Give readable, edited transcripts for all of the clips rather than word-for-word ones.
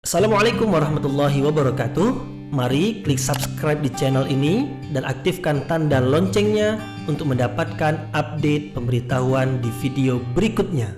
Assalamualaikum warahmatullahi wabarakatuh. Mari klik subscribe di channel ini dan aktifkan tanda loncengnya untuk mendapatkan update pemberitahuan di video berikutnya.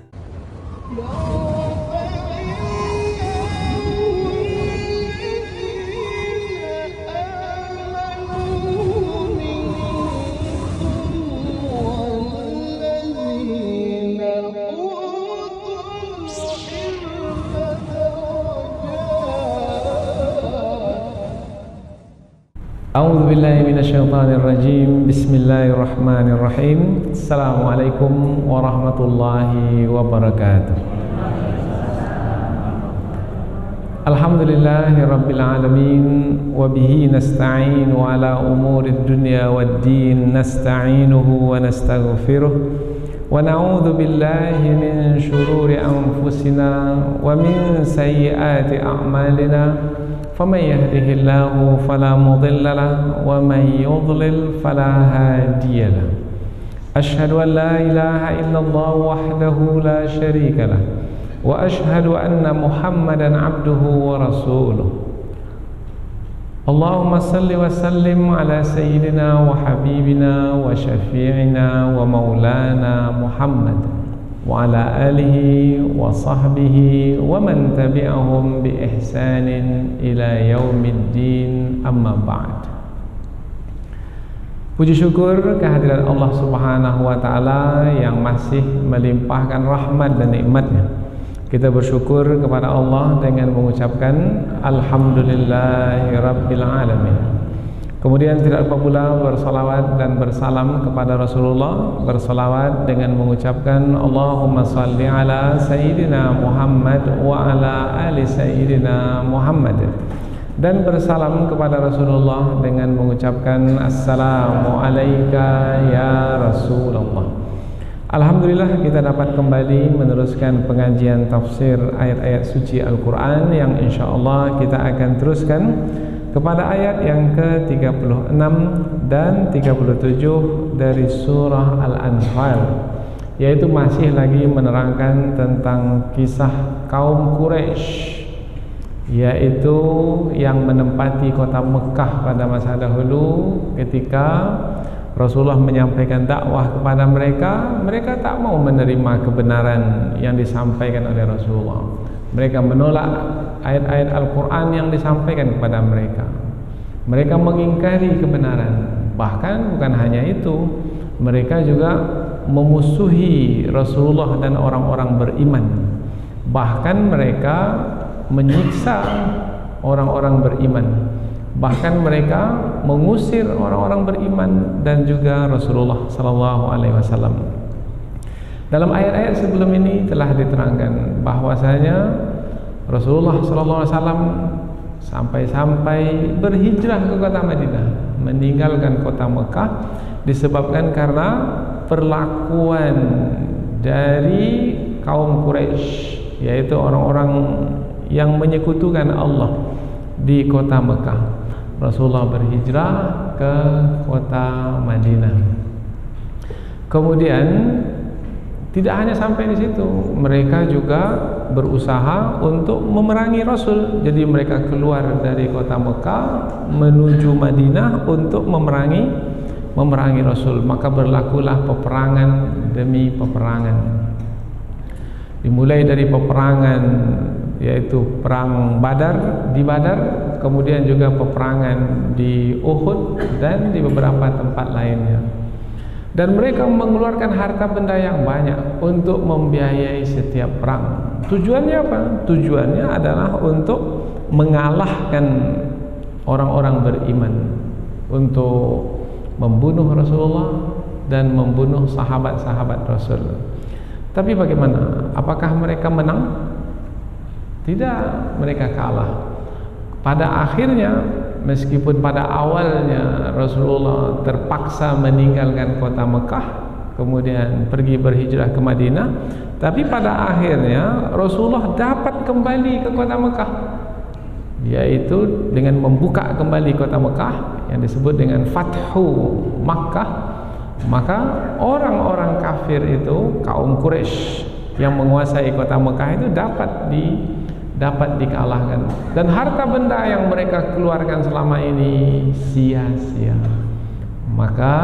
A'udzu billahi minasyaitonir rajim. Bismillahirrahmanirrahim. Assalamualaikum warahmatullahi wabarakatuh. Alhamdulillahi rabbil alamin wa bihi nasta'inu ala umurid dunya waddin. Nasta'inuhu wa nastaghfiruh wa na'udzu billahi min shururi anfusina wa min sayyiati a'malina. فمن يهده الله فلا مضل له ومن يضلل فلا هادي له أشهد أن لا إله إلا الله وحده لا شريك له وأشهد أن محمدا عبده ورسوله اللهم صل وسلم على سيدنا وحبيبنا وشفيعنا ومولانا محمد وعلى آله وصحبه ومن تبعهم بإحسان إلى يوم الدين أما بعد. Puji syukur kehadiran Allah Subhanahu wa taala yang masih melimpahkan rahmat dan nikmatnya. Kita bersyukur kepada Allah dengan mengucapkan alhamdulillahi rabbil alamin. Kemudian tidak lupa pula bersalawat dan bersalam kepada Rasulullah, bersalawat dengan mengucapkan Allahumma salli ala Sayyidina Muhammad wa ala ali Sayyidina Muhammad, dan bersalam kepada Rasulullah dengan mengucapkan Assalamu alayka ya Rasulullah. Alhamdulillah kita dapat kembali meneruskan pengajian tafsir ayat-ayat suci Al-Quran yang insyaAllah kita akan teruskan kepada ayat yang ke-36 dan 37 dari surah Al-Anfal, yaitu masih lagi menerangkan tentang kisah kaum Quraisy, yaitu yang menempati kota Mekah pada masa dahulu. Ketika Rasulullah menyampaikan dakwah kepada mereka, mereka tak mau menerima kebenaran yang disampaikan oleh Rasulullah. Mereka menolak ayat-ayat Al-Quran yang disampaikan kepada mereka. Mereka mengingkari kebenaran. Bahkan bukan hanya itu, mereka juga memusuhi Rasulullah dan orang-orang beriman. Bahkan mereka menyiksa orang-orang beriman. Bahkan mereka mengusir orang-orang beriman dan juga Rasulullah SAW. Dalam ayat-ayat sebelum ini telah diterangkan bahwasanya Rasulullah SAW sampai-sampai berhijrah ke kota Madinah, meninggalkan kota Mekah disebabkan karena perlakuan dari kaum Quraisy, yaitu orang-orang yang menyekutukan Allah di kota Mekah. Rasulullah berhijrah ke kota Madinah. Kemudian tidak hanya sampai di situ, mereka juga berusaha untuk memerangi Rasul. Jadi mereka keluar dari kota Mekah menuju Madinah untuk memerangi Rasul. Maka berlakulah peperangan demi peperangan. Dimulai dari peperangan yaitu perang Badar, di Badar, kemudian juga peperangan di Uhud dan di beberapa tempat lainnya. Dan mereka mengeluarkan harta benda yang banyak untuk membiayai setiap perang. Tujuannya apa? Tujuannya adalah untuk mengalahkan orang-orang beriman, untuk membunuh Rasulullah dan membunuh sahabat-sahabat Rasul. Tapi bagaimana? Apakah mereka menang? Tidak, mereka kalah. Pada akhirnya, meskipun pada awalnya Rasulullah terpaksa meninggalkan kota Mekah, kemudian pergi berhijrah ke Madinah, tapi pada akhirnya Rasulullah dapat kembali ke kota Mekah, yaitu dengan membuka kembali kota Mekah yang disebut dengan Fathu Makkah. Maka orang-orang kafir itu, kaum Quraisy yang menguasai kota Mekah itu dapat dikalahkan, dan harta benda yang mereka keluarkan selama ini sia-sia. Maka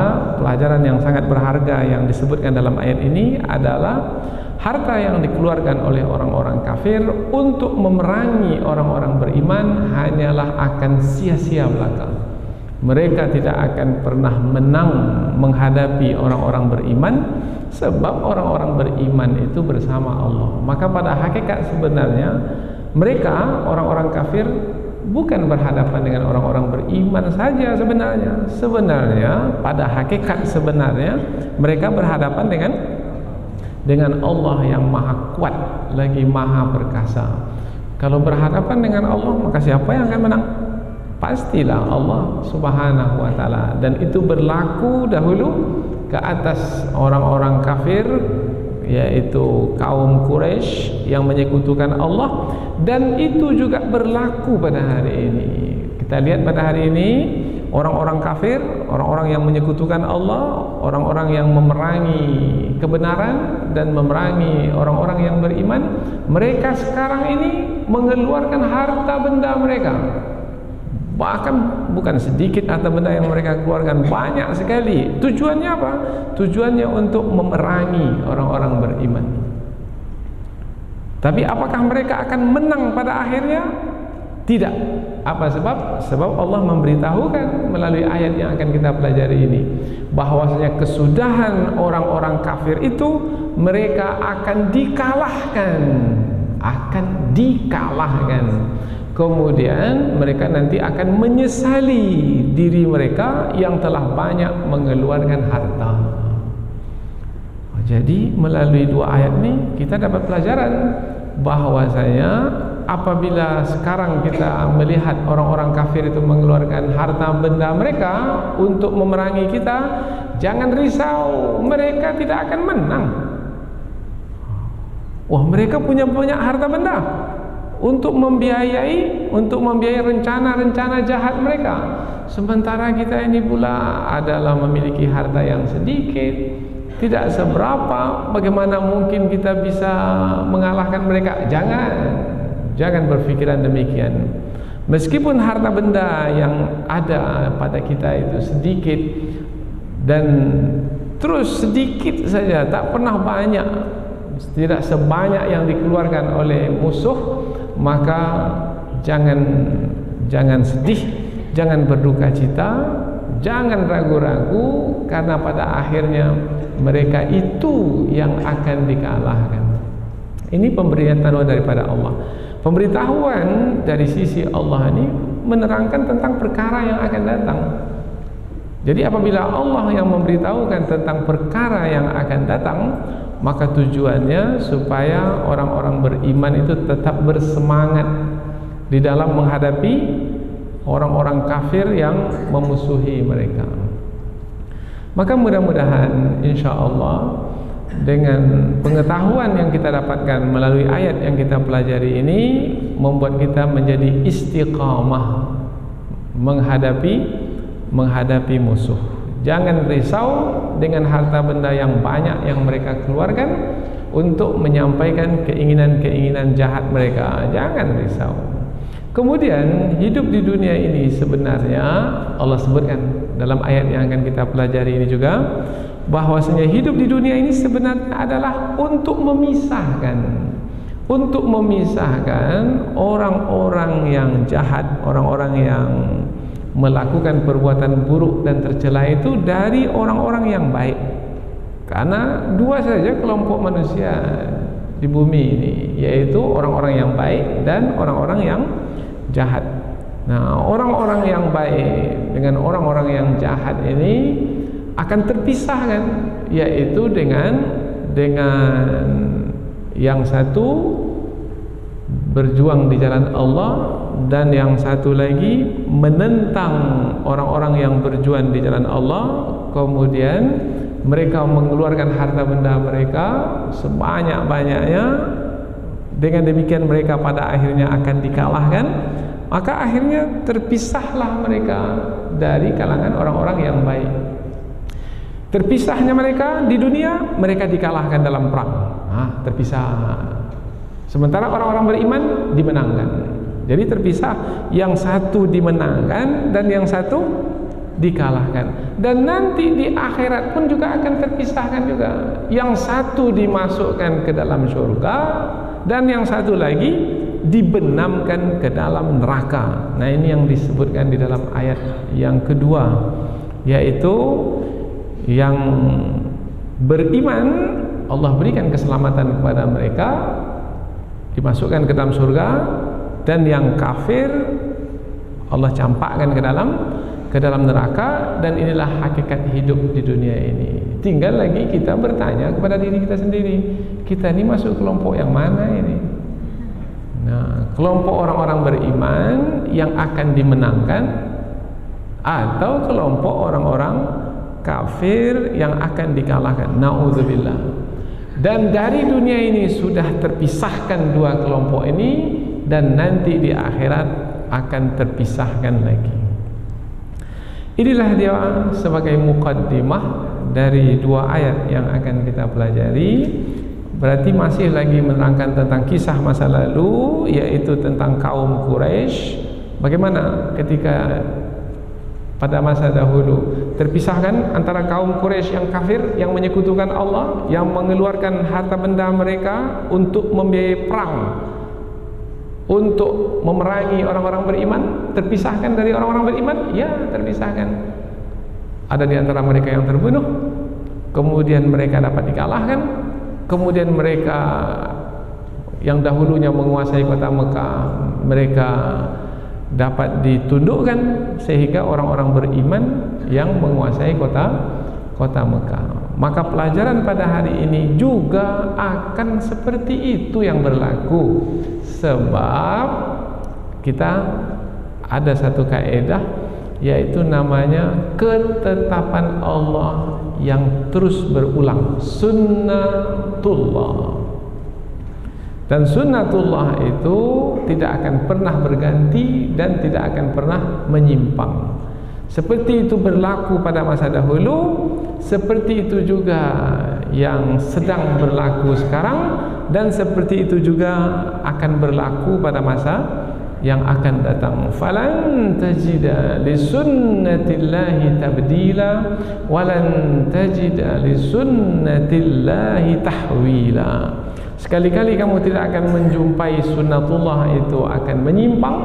pelajaran yang sangat berharga yang disebutkan dalam ayat ini adalah harta yang dikeluarkan oleh orang-orang kafir untuk memerangi orang-orang beriman hanyalah akan sia-sia belaka. Mereka tidak akan pernah menang menghadapi orang-orang beriman, sebab orang-orang beriman itu bersama Allah. Maka pada hakikat sebenarnya mereka orang-orang kafir bukan berhadapan dengan orang-orang beriman saja sebenarnya. Sebenarnya pada hakikat sebenarnya mereka berhadapan dengan Allah yang maha kuat lagi maha perkasa. Kalau berhadapan dengan Allah, maka siapa yang akan menang? Pastilah Allah Subhanahu wa taala, dan itu berlaku dahulu ke atas orang-orang kafir, yaitu kaum Quraisy yang menyekutukan Allah, dan itu juga berlaku pada hari ini. Kita lihat pada hari ini orang-orang kafir, orang-orang yang menyekutukan Allah, orang-orang yang memerangi kebenaran dan memerangi orang-orang yang beriman, mereka sekarang ini mengeluarkan harta benda mereka. Bahkan bukan sedikit harta benda yang mereka keluarkan, banyak sekali. Tujuannya apa? Tujuannya untuk memerangi orang-orang beriman. Tapi apakah mereka akan menang pada akhirnya? Tidak. Apa sebab? Sebab Allah memberitahukan melalui ayat yang akan kita pelajari ini, bahwasanya kesudahan orang-orang kafir itu mereka akan dikalahkan. Akan dikalahkan. Kemudian mereka nanti akan menyesali diri mereka yang telah banyak mengeluarkan harta. Jadi melalui dua ayat ini kita dapat pelajaran bahwasanya apabila sekarang kita melihat orang-orang kafir itu mengeluarkan harta benda mereka untuk memerangi kita, jangan risau, mereka tidak akan menang. Wah, mereka punya banyak harta benda untuk membiayai rencana-rencana jahat mereka. Sementara kita ini pula adalah memiliki harta yang sedikit, tidak seberapa. Bagaimana mungkin kita bisa mengalahkan mereka? Jangan berpikiran demikian. Meskipun harta benda yang ada pada kita itu sedikit dan terus sedikit saja, tak pernah banyak, tidak sebanyak yang dikeluarkan oleh musuh, maka jangan sedih, jangan berduka cita, jangan ragu-ragu, karena pada akhirnya mereka itu yang akan dikalahkan. Ini pemberitahuan daripada Allah. Pemberitahuan dari sisi Allah ini menerangkan tentang perkara yang akan datang. Jadi apabila Allah yang memberitahukan tentang perkara yang akan datang, maka tujuannya supaya orang-orang beriman itu tetap bersemangat di dalam menghadapi orang-orang kafir yang memusuhi mereka. Maka mudah-mudahan insya-Allah dengan pengetahuan yang kita dapatkan melalui ayat yang kita pelajari ini membuat kita menjadi istiqamah menghadapi musuh. Jangan risau dengan harta benda yang banyak yang mereka keluarkan untuk menyampaikan keinginan-keinginan jahat mereka. Jangan risau. Kemudian hidup di dunia ini sebenarnya Allah sebutkan dalam ayat yang akan kita pelajari ini juga, bahwasanya hidup di dunia ini sebenarnya adalah untuk memisahkan orang-orang yang jahat, orang-orang yang melakukan perbuatan buruk dan tercela itu dari orang-orang yang baik. Karena dua saja kelompok manusia di bumi ini, yaitu orang-orang yang baik dan orang-orang yang jahat. Nah, orang-orang yang baik dengan orang-orang yang jahat ini akan terpisahkan, yaitu dengan yang satu berjuang di jalan Allah dan yang satu lagi menentang orang-orang yang berjuang di jalan Allah. Kemudian mereka mengeluarkan harta benda mereka sebanyak-banyaknya. Dengan demikian mereka pada akhirnya akan dikalahkan. Maka akhirnya terpisahlah mereka dari kalangan orang-orang yang baik. Terpisahnya mereka di dunia, mereka dikalahkan dalam perang. Terpisah. Sementara orang-orang beriman dimenangkan. Jadi terpisah, yang satu dimenangkan dan yang satu dikalahkan. Dan nanti di akhirat pun juga akan terpisahkan juga. Yang satu dimasukkan ke dalam surga dan yang satu lagi dibenamkan ke dalam neraka. Nah, ini yang disebutkan di dalam ayat yang kedua, yaitu yang beriman Allah berikan keselamatan kepada mereka, dimasukkan ke dalam surga, dan yang kafir Allah campakkan ke dalam neraka. Dan inilah hakikat hidup di dunia ini. Tinggal lagi kita bertanya kepada diri kita sendiri, kita ini masuk kelompok yang mana ini? Nah, kelompok orang-orang beriman yang akan dimenangkan, atau kelompok orang-orang kafir yang akan dikalahkan. Na'udzubillah. Dan dari dunia ini sudah terpisahkan dua kelompok ini, dan nanti di akhirat akan terpisahkan lagi. Inilah dia sebagai muqaddimah dari dua ayat yang akan kita pelajari. Berarti masih lagi menerangkan tentang kisah masa lalu, yaitu tentang kaum Quraisy. Bagaimana ketika pada masa dahulu terpisahkan antara kaum Quraisy yang kafir, yang menyekutukan Allah, yang mengeluarkan harta benda mereka untuk membiayai perang, untuk memerangi orang-orang beriman. Terpisahkan dari orang-orang beriman? Ya, terpisahkan. Ada di antara mereka yang terbunuh, kemudian mereka dapat dikalahkan, kemudian mereka yang dahulunya menguasai kota Mekah, mereka dapat ditundukkan, sehingga orang-orang beriman yang menguasai kota Mekah. Maka pelajaran pada hari ini juga akan seperti itu yang berlaku. Sebab kita ada satu kaidah, yaitu namanya ketetapan Allah yang terus berulang, sunnatullah. Dan sunnatullah itu tidak akan pernah berganti dan tidak akan pernah menyimpang. Seperti itu berlaku pada masa dahulu, seperti itu juga yang sedang berlaku sekarang, dan seperti itu juga akan berlaku pada masa yang akan datang. Falan tajida li sunnatillahi tabdila walan tajida li sunnatillahi tahwila. Sekali-kali kamu tidak akan menjumpai sunnatullah itu akan menyimpang,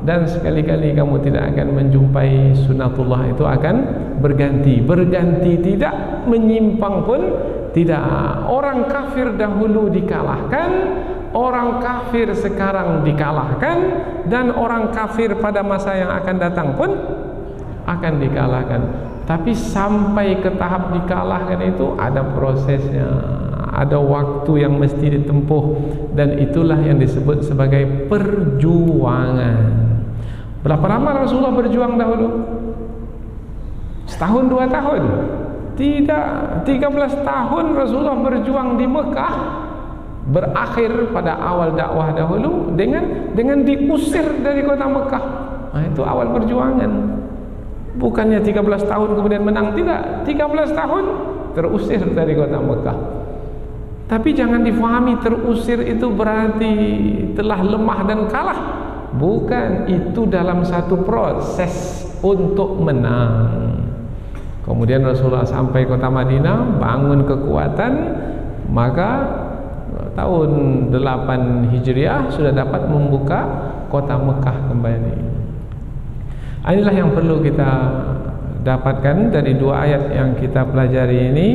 dan sekali-kali kamu tidak akan menjumpai sunnatullah itu akan berganti. Berganti tidak, menyimpang pun tidak. Orang kafir dahulu dikalahkan, orang kafir sekarang dikalahkan, dan orang kafir pada masa yang akan datang pun akan dikalahkan. Tapi sampai ke tahap dikalahkan itu ada prosesnya, ada waktu yang mesti ditempuh, dan itulah yang disebut sebagai perjuangan. Berapa lama Rasulullah berjuang dahulu? Setahun, 2 tahun? Tidak, 13 tahun Rasulullah berjuang di Mekah. Berakhir pada awal dakwah dahulu dengan diusir dari kota Mekah. Nah, itu awal perjuangan. Bukannya 13 tahun kemudian menang, tidak, 13 tahun terusir dari kota Mekah. Tapi jangan difahami terusir itu berarti telah lemah dan kalah. Bukan, itu dalam satu proses untuk menang. Kemudian Rasulullah sampai kota Madinah, bangun kekuatan, maka tahun 8 Hijriah sudah dapat membuka kota Mekah kembali. Inilah yang perlu kita dapatkan dari dua ayat yang kita pelajari ini.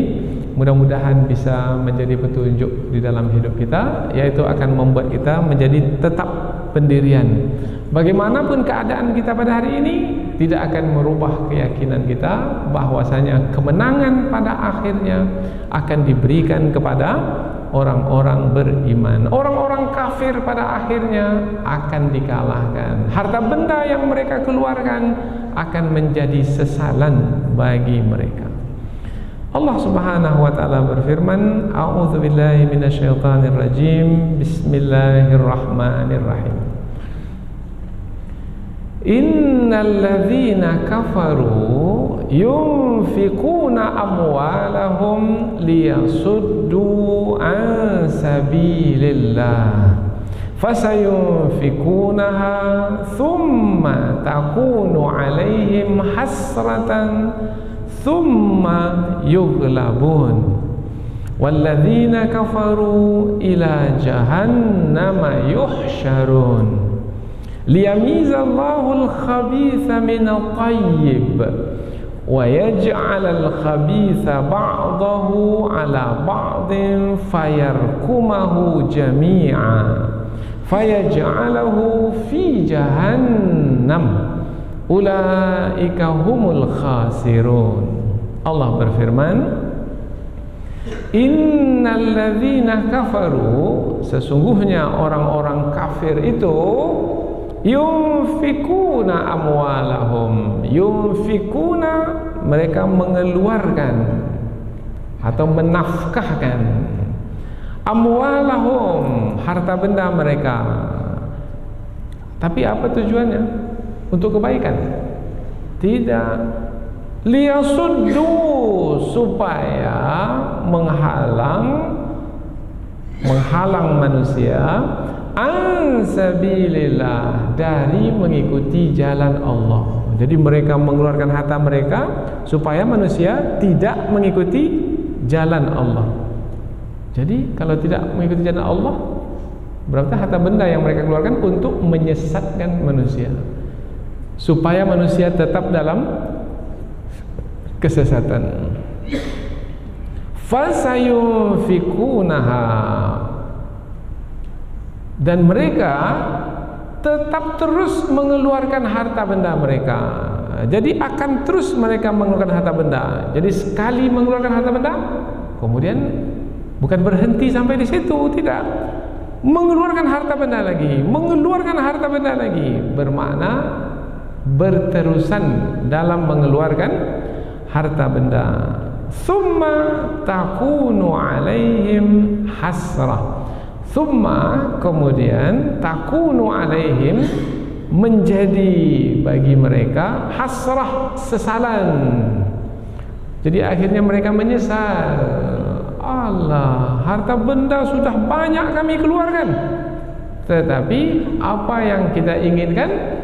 Mudah-mudahan bisa menjadi petunjuk di dalam hidup kita, yaitu akan membuat kita menjadi tetap pendirian. Bagaimanapun keadaan kita pada hari ini, tidak akan merubah keyakinan kita bahwasanya kemenangan pada akhirnya akan diberikan kepada orang-orang beriman. Orang-orang kafir pada akhirnya akan dikalahkan. Harta benda yang mereka keluarkan akan menjadi sesalan bagi mereka. Allah Subhanahu wa taala berfirman, A'udzubillahi minasyaitonir rajim. Bismillahirrahmanirrahim. Innalladzina kafaru yunfikuna amwalahum liyasuddu an sabilillah fasayunfikunaha thumma takunu alaihim hasratan thumma yughlabun walladzina kafaru ila jahannama yuhsyarun liyamizallahu al-khabitha minat tayyib wa yaj'alal khabitha ba'dahu ala ba'din fayarkumahu jami'a fayaj'alahu fi jahannam ulaika humul khasirun. Allah berfirman, innal ladzina kafaru, sesungguhnya orang-orang kafir itu yunfikuna amwalahum, yunfikuna mereka mengeluarkan atau menafkahkan amwalahum harta benda mereka, tapi apa tujuannya? Untuk kebaikan? Tidak. Liyasuddu, supaya menghalang manusia an sabilillah, dari mengikuti jalan Allah. Jadi mereka mengeluarkan harta mereka supaya manusia tidak mengikuti jalan Allah. Jadi kalau tidak mengikuti jalan Allah, berarti harta benda yang mereka keluarkan untuk menyesatkan manusia, supaya manusia tetap dalam kesesatan. Fasayunfikunaha, dan mereka tetap terus mengeluarkan harta benda mereka. Jadi akan terus mereka mengeluarkan harta benda. Jadi sekali mengeluarkan harta benda, kemudian bukan berhenti sampai di situ, tidak. Mengeluarkan harta benda lagi, mengeluarkan harta benda lagi, bermakna berterusan dalam mengeluarkan harta benda. Summa takunu alaihim hasrah, summa kemudian takunu alaihim menjadi bagi mereka hasrah, sesalan. Jadi akhirnya mereka menyesal, Allah, harta benda sudah banyak kami keluarkan, tetapi apa yang kita inginkan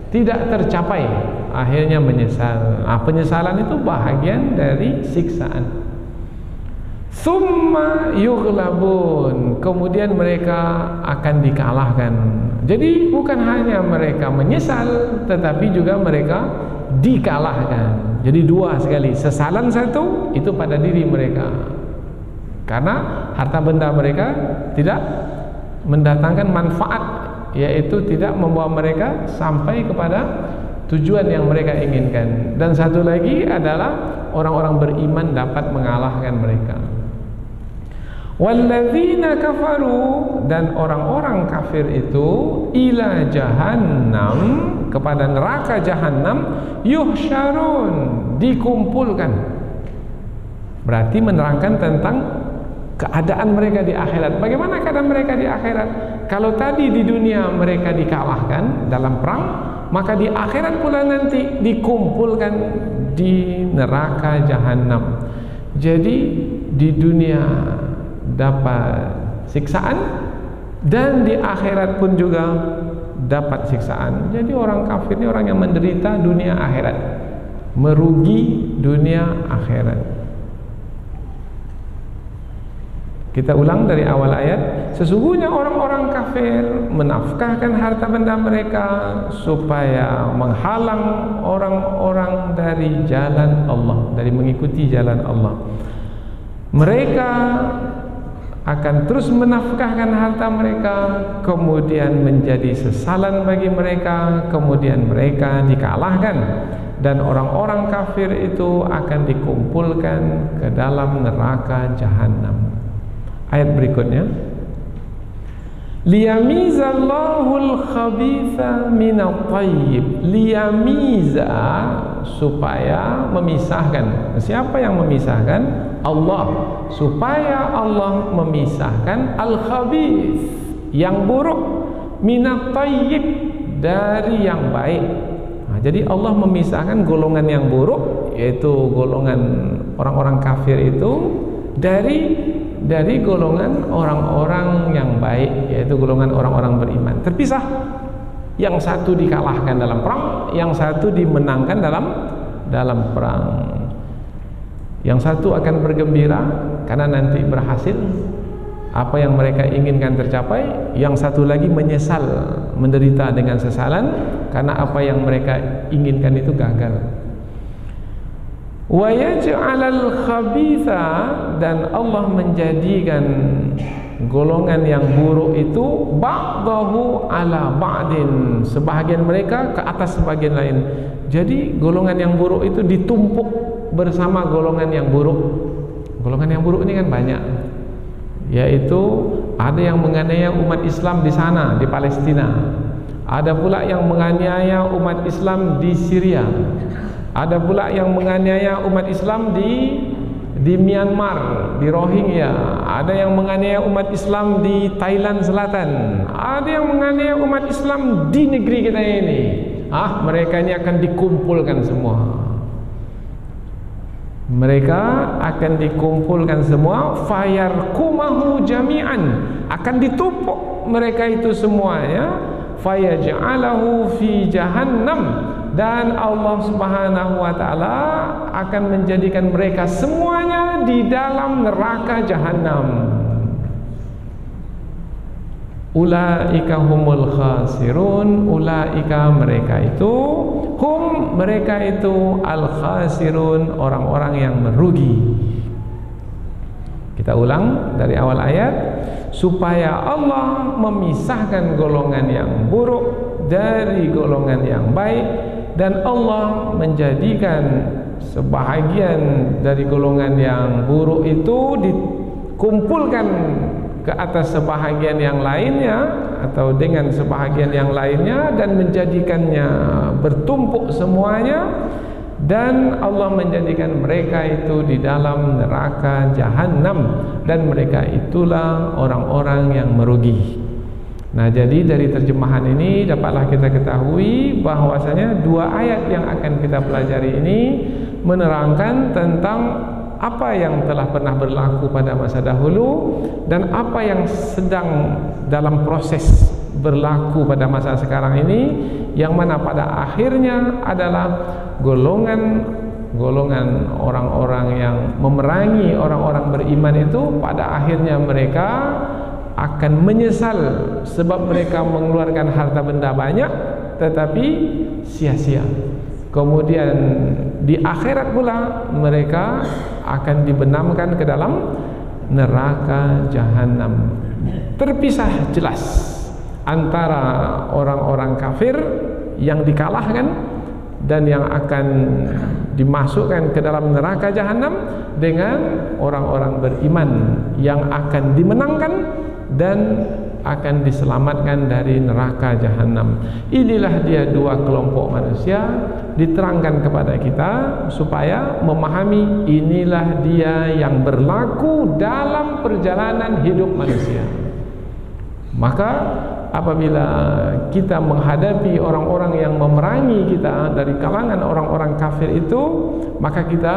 tidak tercapai, akhirnya menyesal. Penyesalan itu bahagian dari siksaan. Summa yughlabun, kemudian mereka akan dikalahkan. Jadi bukan hanya mereka menyesal, tetapi juga mereka dikalahkan. Jadi dua sekali, sesalan satu itu pada diri mereka, karena harta benda mereka tidak mendatangkan manfaat, yaitu tidak membawa mereka sampai kepada tujuan yang mereka inginkan. Dan satu lagi adalah orang-orang beriman dapat mengalahkan mereka. Walladzina kafaru, dan orang-orang kafir itu ila jahannam, kepada neraka jahannam, yuhsyarun, dikumpulkan. Berarti menerangkan tentang keadaan mereka di akhirat. Bagaimana keadaan mereka di akhirat? Kalau tadi di dunia mereka dikalahkan dalam perang, maka di akhirat pula nanti dikumpulkan di neraka jahannam. Jadi di dunia dapat siksaan, dan di akhirat pun juga dapat siksaan. Jadi orang kafir ini orang yang menderita dunia akhirat, merugi dunia akhirat. Kita ulang dari awal ayat. Sesungguhnya orang-orang kafir menafkahkan harta benda mereka supaya menghalang orang-orang dari jalan Allah, dari mengikuti jalan Allah. Mereka akan terus menafkahkan harta mereka, kemudian menjadi sesalan bagi mereka, kemudian mereka dikalahkan, dan orang-orang kafir itu akan dikumpulkan ke dalam neraka jahannam. Ayat berikutnya, liyamizallahul khabitha minat tayyib. Liyamiza, supaya memisahkan. Siapa yang memisahkan? Allah. Supaya Allah memisahkan al-khabith, yang buruk, minat tayyib, dari yang baik. Jadi Allah memisahkan golongan yang buruk, yaitu golongan orang-orang kafir itu, dari dari golongan orang-orang yang baik, yaitu golongan orang-orang beriman. Terpisah, yang satu dikalahkan dalam perang, yang satu dimenangkan dalam perang. Yang satu akan bergembira karena nanti berhasil, apa yang mereka inginkan tercapai. Yang satu lagi menyesal, menderita dengan sesalan karena apa yang mereka inginkan itu gagal. Wa yaj'alal khabitha, dan Allah menjadikan golongan yang buruk itu ba'dahu ala ba'din, sebahagian mereka ke atas sebagian lain. Jadi golongan yang buruk itu ditumpuk bersama golongan yang buruk. Golongan yang buruk ini kan banyak, yaitu ada yang menganiaya umat Islam di sana, di Palestina. Ada pula yang menganiaya umat Islam di Syria. Ada pula yang menganiaya umat Islam di Myanmar, di Rohingya. Ada yang menganiaya umat Islam di Thailand Selatan. Ada yang menganiaya umat Islam di negeri kita ini. Mereka ini akan dikumpulkan semua. Mereka akan dikumpulkan semua, fayarkumahu jami'an, akan ditumpuk mereka itu semuanya, fayaj'alahu fi jahannam, dan Allah Subhanahu wa taala akan menjadikan mereka semuanya di dalam neraka jahanam. Ulaika humul khasirun, ulaika mereka itu, mereka itu al khasirun, orang-orang yang merugi. Kita ulang dari awal ayat, supaya Allah memisahkan golongan yang buruk dari golongan yang baik, dan Allah menjadikan sebahagian dari golongan yang buruk itu dikumpulkan ke atas sebahagian yang lainnya, atau dengan sebahagian yang lainnya, dan menjadikannya bertumpuk semuanya, dan Allah menjadikan mereka itu di dalam neraka jahanam, dan mereka itulah orang-orang yang merugi. Nah, jadi dari terjemahan ini dapatlah kita ketahui bahwasanya dua ayat yang akan kita pelajari ini menerangkan tentang apa yang telah pernah berlaku pada masa dahulu dan apa yang sedang dalam proses berlaku pada masa sekarang ini, yang mana pada akhirnya adalah golongan orang-orang yang memerangi orang-orang beriman itu pada akhirnya mereka akan menyesal sebab mereka mengeluarkan harta benda banyak tetapi sia-sia. Kemudian di akhirat pula mereka akan dibenamkan ke dalam neraka jahanam. Terpisah jelas antara orang-orang kafir yang dikalahkan dan yang akan dimasukkan ke dalam neraka jahanam dengan orang-orang beriman yang akan dimenangkan dan akan diselamatkan dari neraka jahanam. Inilah dia dua kelompok manusia, diterangkan kepada kita supaya memahami inilah dia yang berlaku dalam perjalanan hidup manusia. Maka apabila kita menghadapi orang-orang yang memerangi kita dari kalangan orang-orang kafir itu, maka kita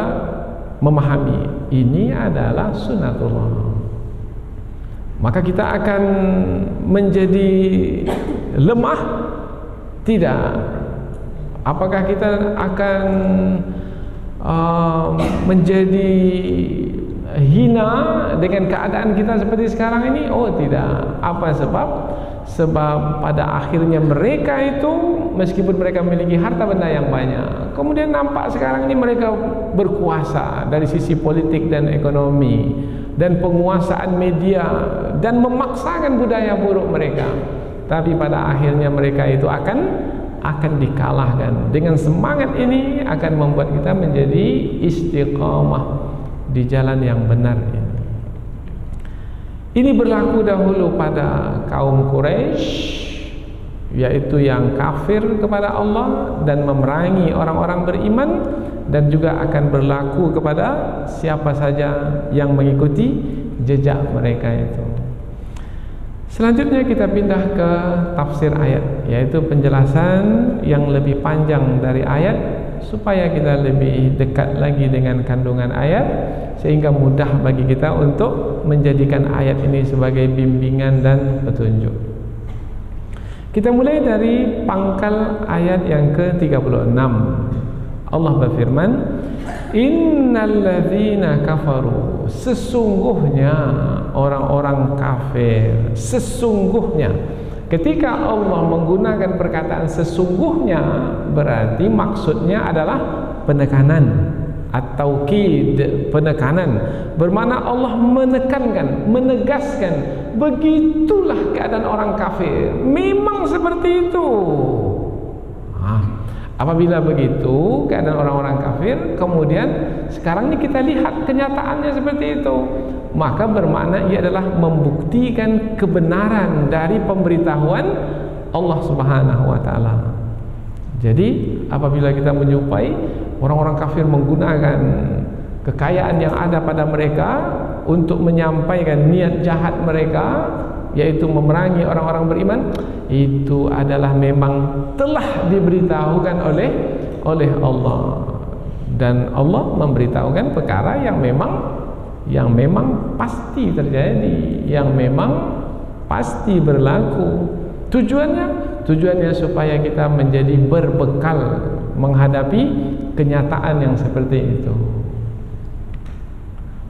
memahami ini adalah sunatullah. Maka kita akan menjadi lemah? Tidak. Apakah kita akan menjadi hina dengan keadaan kita seperti sekarang ini? Oh tidak. Apa sebab? Sebab pada akhirnya mereka itu meskipun mereka memiliki harta benda yang banyak, kemudian nampak sekarang ini mereka berkuasa dari sisi politik dan ekonomi dan penguasaan media dan memaksakan budaya buruk mereka. Tapi pada akhirnya mereka itu akan dikalahkan. Dengan semangat ini akan membuat kita menjadi istiqamah di jalan yang benar ini. Ini berlaku dahulu pada kaum Quraisy, yaitu yang kafir kepada Allah dan memerangi orang-orang beriman, dan juga akan berlaku kepada siapa saja yang mengikuti jejak mereka itu. Selanjutnya kita pindah ke tafsir ayat, yaitu penjelasan yang lebih panjang dari ayat supaya kita lebih dekat lagi dengan kandungan ayat, sehingga mudah bagi kita untuk menjadikan ayat ini sebagai bimbingan dan petunjuk. Kita mulai dari pangkal ayat yang ke-36. Allah berfirman, innalladzina kafaru, sesungguhnya orang-orang kafir, sesungguhnya. Ketika Allah menggunakan perkataan sesungguhnya, berarti maksudnya adalah penekanan atau penekanan, bermakna Allah menekankan, menegaskan, begitulah keadaan orang kafir, memang seperti itu. Apabila begitu keadaan orang-orang kafir, kemudian sekarang ini kita lihat kenyataannya seperti itu, maka bermakna ia adalah membuktikan kebenaran dari pemberitahuan Allah Subhanahu wa taala. Jadi apabila kita menjumpai orang-orang kafir menggunakan kekayaan yang ada pada mereka untuk menyampaikan niat jahat mereka, yaitu memerangi orang-orang beriman, itu adalah memang telah diberitahukan oleh Allah, dan Allah memberitahukan perkara yang memang pasti terjadi, yang memang pasti berlaku. Tujuannya supaya kita menjadi berbekal menghadapi kenyataan yang seperti itu.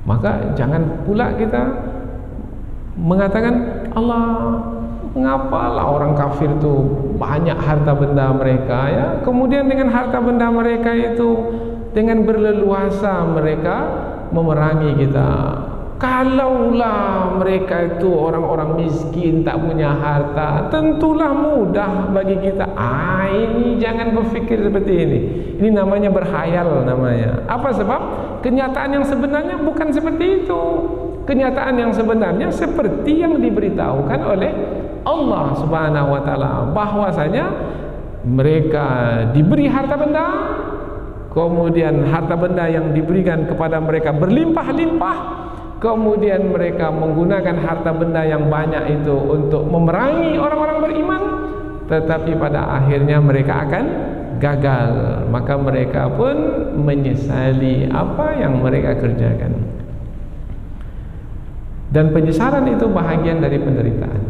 Maka jangan pula kita mengatakan, Allah, mengapalah orang kafir itu banyak harta benda mereka, ya, kemudian dengan harta benda mereka itu dengan berleluasa mereka memerangi kita. Kalaulah mereka itu orang-orang miskin, tak punya harta, tentulah mudah bagi kita. Ini jangan berfikir seperti ini. Ini namanya berhayal namanya. Apa sebab? Kenyataan yang sebenarnya bukan seperti itu. Kenyataan yang sebenarnya seperti yang diberitahukan oleh Allah Subhanahu wa taala, bahwasanya mereka diberi harta benda, kemudian harta benda yang diberikan kepada mereka berlimpah-limpah, kemudian mereka menggunakan harta benda yang banyak itu untuk memerangi orang-orang beriman, tetapi pada akhirnya mereka akan gagal, maka mereka pun menyesali apa yang mereka kerjakan. Dan penyesalan itu bahagian dari penderitaan.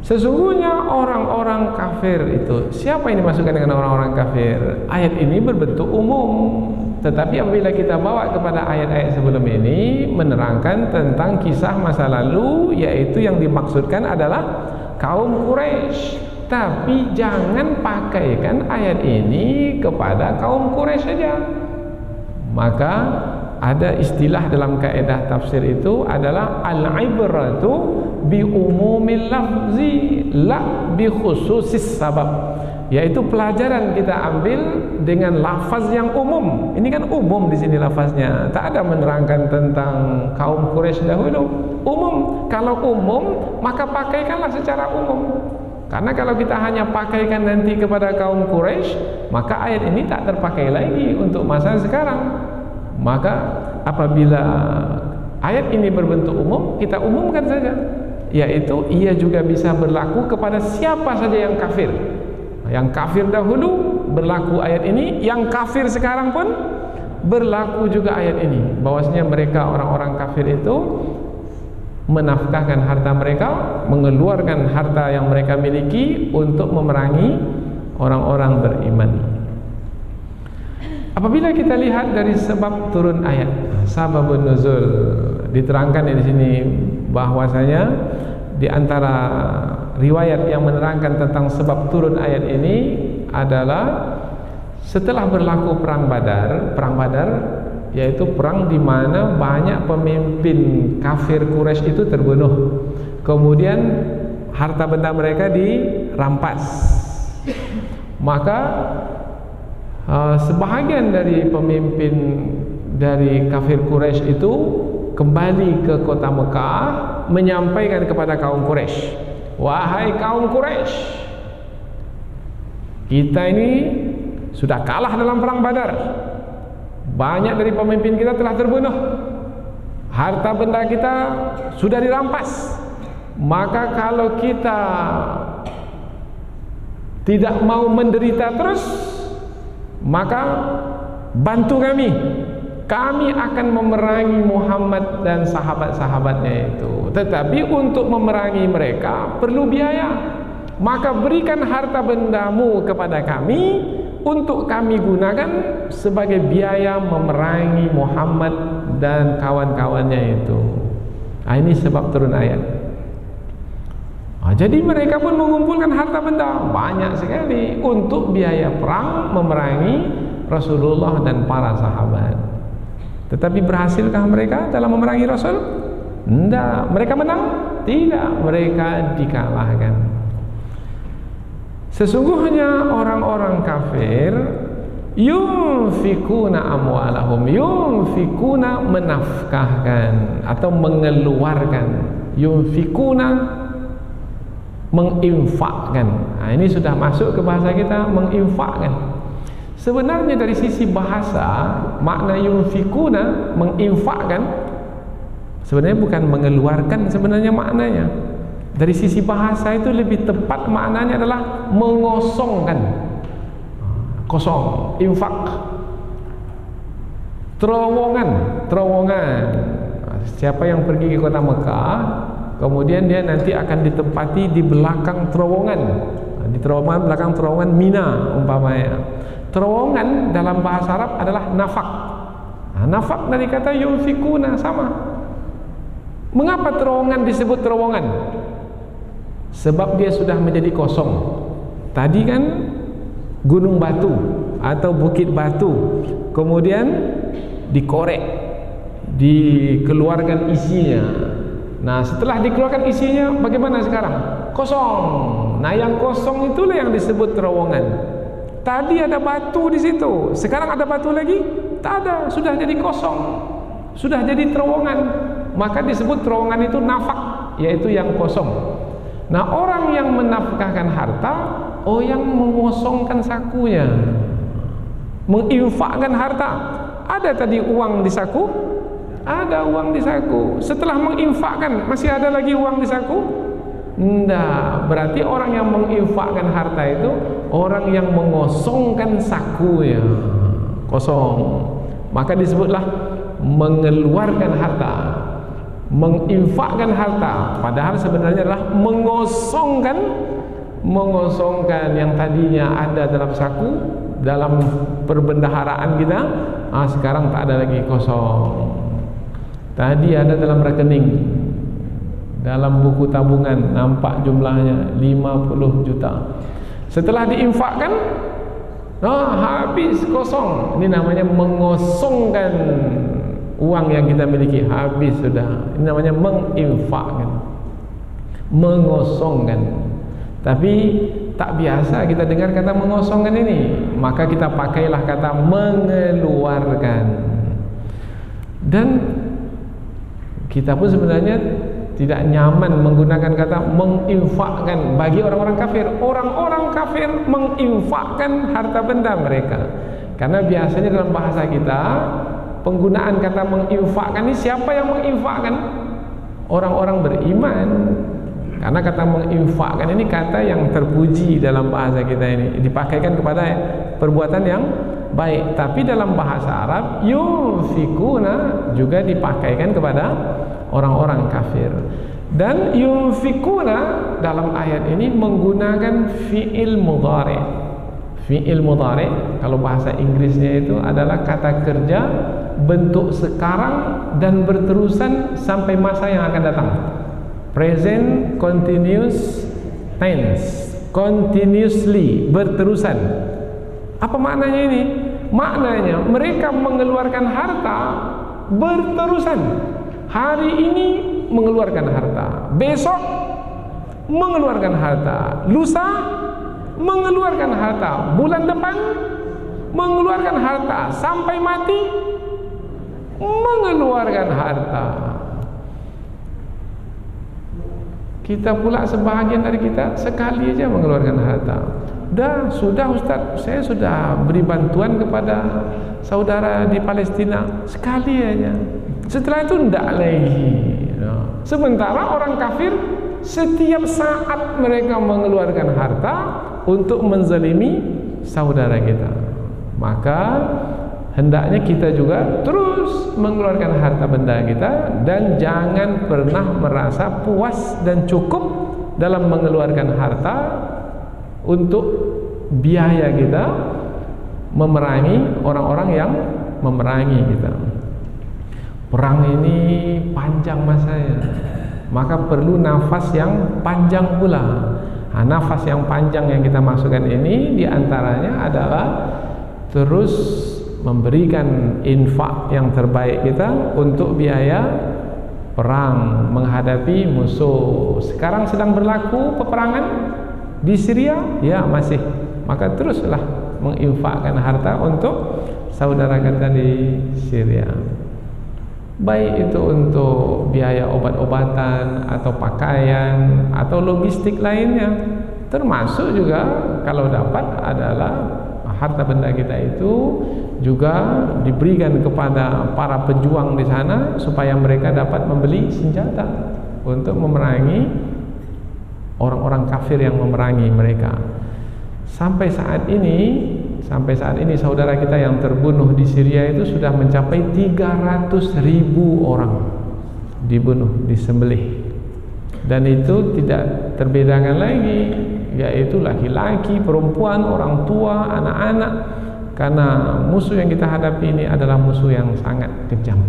Sesungguhnya orang-orang kafir itu, siapa yang dimasukkan dengan orang-orang kafir? Ayat ini berbentuk umum, tetapi apabila kita bawa kepada ayat-ayat sebelum ini, menerangkan tentang kisah masa lalu, yaitu yang dimaksudkan adalah kaum Quraisy. Tapi jangan pakaikan ayat ini kepada kaum Quraisy saja. Maka ada istilah dalam kaedah tafsir itu adalah al-ibratu bi umumil lafzi la bi khususis sabab, yaitu pelajaran kita ambil dengan lafaz yang umum. Ini kan umum di sini lafaznya, tak ada menerangkan tentang kaum Quraisy dahulu. Umum, kalau umum maka pakaikanlah secara umum. Karena kalau kita hanya pakaikan nanti kepada kaum Quraisy, maka ayat ini tak terpakai lagi untuk masa sekarang. Maka apabila ayat ini berbentuk umum, kita umumkan saja, yaitu ia juga bisa berlaku kepada siapa saja yang kafir. Yang kafir dahulu berlaku ayat ini, yang kafir sekarang pun berlaku juga ayat ini, bahwasanya mereka orang-orang kafir itu menafkahkan harta mereka, mengeluarkan harta yang mereka miliki untuk memerangi orang-orang beriman. Apabila kita lihat dari sebab turun ayat, sababun nuzul, diterangkan di sini bahwasanya di antara riwayat yang menerangkan tentang sebab turun ayat ini adalah setelah berlaku perang Badar, yaitu perang di mana banyak pemimpin kafir Quraisy itu terbunuh. Kemudian harta benda mereka dirampas. Maka sebahagian dari pemimpin dari kafir Quraisy itu kembali ke kota Mekah menyampaikan kepada kaum Quraisy, wahai kaum Quraisy, kita ini sudah kalah dalam perang Badar. Banyak dari pemimpin kita telah terbunuh. harta benda kita sudah dirampas. Maka kalau kita tidak mau menderita terus, maka bantu kami. Kami akan memerangi Muhammad dan sahabat-sahabatnya itu. Tetapi untuk memerangi mereka perlu biaya. Maka berikan harta bendamu kepada kami untuk kami gunakan sebagai biaya memerangi Muhammad dan kawan-kawannya itu. Ini sebab turun ayat. Jadi mereka pun mengumpulkan harta benda banyak sekali untuk biaya perang memerangi Rasulullah dan para sahabat. Tetapi berhasilkah mereka dalam memerangi Rasul? Tidak. Mereka menang? Tidak. Mereka dikalahkan. Sesungguhnya orang-orang kafir yunfikuna amwalahum, yunfikuna menafkahkan atau mengeluarkan, yunfikuna menginfakkan. Ini sudah masuk ke bahasa kita, menginfakkan. Sebenarnya dari sisi bahasa, makna yunfikuna, menginfakkan, sebenarnya bukan mengeluarkan sebenarnya maknanya. Dari sisi bahasa itu lebih tepat maknanya adalah mengosongkan. Kosong, infak. Terowongan. Siapa yang pergi ke kota Mekah, kemudian dia nanti akan ditempati di belakang terowongan. Di terowongan belakang terowongan Mina umpamanya. Terowongan dalam bahasa Arab adalah nafak. Nafak dari kata yunfikuna, sama. Mengapa terowongan disebut terowongan? Sebab dia sudah menjadi kosong. Tadi kan gunung batu atau bukit batu, kemudian dikorek, dikeluarkan isinya. Nah, setelah dikeluarkan isinya, bagaimana sekarang? Kosong. Nah, yang kosong itulah yang disebut terowongan. Tadi ada batu di situ, sekarang ada batu lagi? Tak ada, sudah jadi kosong, sudah jadi terowongan. Maka disebut terowongan itu nafak, yaitu yang kosong. Nah, orang yang menafkahkan harta, yang mengosongkan sakunya, menginfakkan harta. Ada tadi uang di saku? Ada uang di saku. Setelah menginfakkan, masih ada lagi uang di saku? Tidak. Berarti orang yang menginfakkan harta itu orang yang mengosongkan sakunya, kosong. Maka disebutlah mengeluarkan harta, menginfakkan harta. Padahal sebenarnya adalah mengosongkan yang tadinya ada dalam saku, dalam perbendaharaan kita. Sekarang tak ada lagi, kosong. Tadi ada dalam rekening, dalam buku tabungan, nampak jumlahnya 50 juta. Setelah diinfakkan, habis, kosong. Ini namanya mengosongkan uang yang kita miliki, habis sudah. Ini namanya menginfakkan, mengosongkan. Tapi tak biasa kita dengar kata mengosongkan ini, maka kita pakailah kata mengeluarkan. Dan kita pun sebenarnya tidak nyaman menggunakan kata menginfakkan bagi orang-orang kafir. Orang-orang kafir menginfakkan harta benda mereka. Karena biasanya dalam bahasa kita, penggunaan kata menginfakkan ini, siapa yang menginfakkan? Orang-orang beriman. Karena kata menginfakkan ini kata yang terpuji dalam bahasa kita ini, dipakaikan kepada perbuatan yang baik. Tapi dalam bahasa Arab, yunfikuna juga dipakaikan kepada orang-orang kafir. Dan yunfikuna dalam ayat ini menggunakan fi'il mudhari. Fi'il mudhari, kalau bahasa Inggrisnya itu adalah kata kerja bentuk sekarang dan berterusan sampai masa yang akan datang. Present continuous tense, continuously, berterusan. Apa maknanya ini? Maknanya mereka mengeluarkan harta berterusan. Hari ini mengeluarkan harta, besok mengeluarkan harta, lusa mengeluarkan harta, bulan depan mengeluarkan harta, sampai mati mengeluarkan harta. Kita pula sebahagian dari kita sekali aja mengeluarkan harta. Sudah Ustaz, saya sudah beri bantuan kepada saudara di Palestina sekali aja. Setelah itu tidak lagi. Sementara orang kafir setiap saat mereka mengeluarkan harta untuk menzalimi saudara kita. Maka hendaknya kita juga terus mengeluarkan harta benda kita dan jangan pernah merasa puas dan cukup dalam mengeluarkan harta untuk biaya kita memerangi orang-orang yang memerangi kita. Perang ini panjang masanya, maka perlu nafas yang panjang pula. Nafas yang panjang yang kita masukkan ini diantaranya adalah terus memberikan infak yang terbaik kita untuk biaya perang menghadapi musuh. Sekarang sedang berlaku peperangan di Syria, ya masih. Maka teruslah menginfakkan harta untuk saudara kita di Syria. Baik itu untuk biaya obat-obatan atau pakaian atau logistik lainnya. Termasuk juga kalau dapat adalah harta benda kita itu juga diberikan kepada para pejuang di sana supaya mereka dapat membeli senjata untuk memerangi orang-orang kafir yang memerangi mereka. Sampai saat ini saudara kita yang terbunuh di Syria itu sudah mencapai 300.000 orang dibunuh, disembelih. Dan itu tidak terbedakan lagi, yaitu laki-laki, perempuan, orang tua, anak-anak. Karena musuh yang kita hadapi ini adalah musuh yang sangat kejam.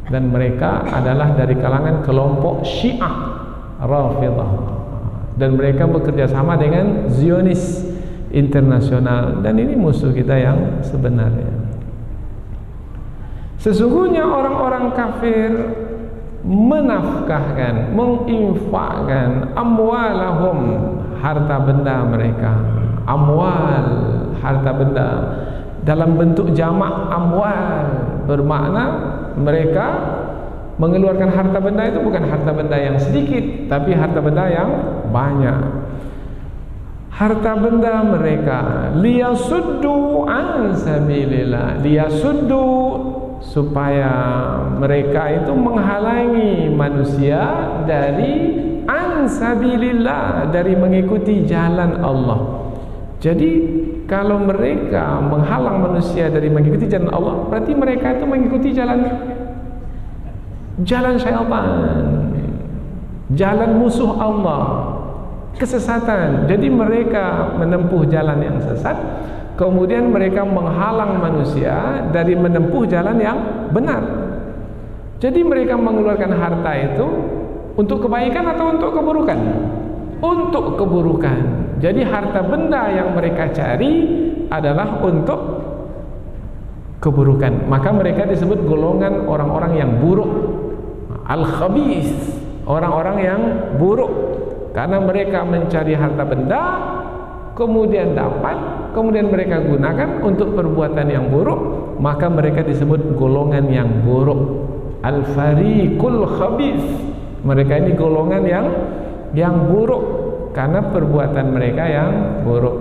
Dan mereka adalah dari kalangan kelompok Syiah Rafidah. Dan mereka bekerja sama dengan Zionis internasional, dan ini musuh kita yang sebenarnya. Sesungguhnya orang-orang kafir menafkahkan, menginfakkan amwalahum, harta benda mereka. Amwal, harta benda dalam bentuk jamak amwal, bermakna mereka mengeluarkan harta benda itu bukan harta benda yang sedikit, tapi harta benda yang banyak. Harta benda mereka liyasuddu an sabilillah, liyasuddu supaya mereka itu menghalangi manusia dari an sabilillah, dari mengikuti jalan Allah. Jadi kalau mereka menghalang manusia dari mengikuti jalan Allah, berarti mereka itu mengikuti jalan syaitan, jalan musuh Allah, kesesatan. Jadi mereka menempuh jalan yang sesat, kemudian mereka menghalang manusia dari menempuh jalan yang benar. Jadi mereka mengeluarkan harta itu untuk kebaikan atau untuk keburukan? Untuk keburukan. Jadi harta benda yang mereka cari adalah untuk keburukan. Maka mereka disebut golongan orang-orang yang buruk, al-khabith, orang-orang yang buruk. Karena mereka mencari harta benda, kemudian dapat, kemudian mereka gunakan untuk perbuatan yang buruk, maka mereka disebut golongan yang buruk, al-fariqul khabith. Mereka ini golongan yang buruk karena perbuatan mereka yang buruk.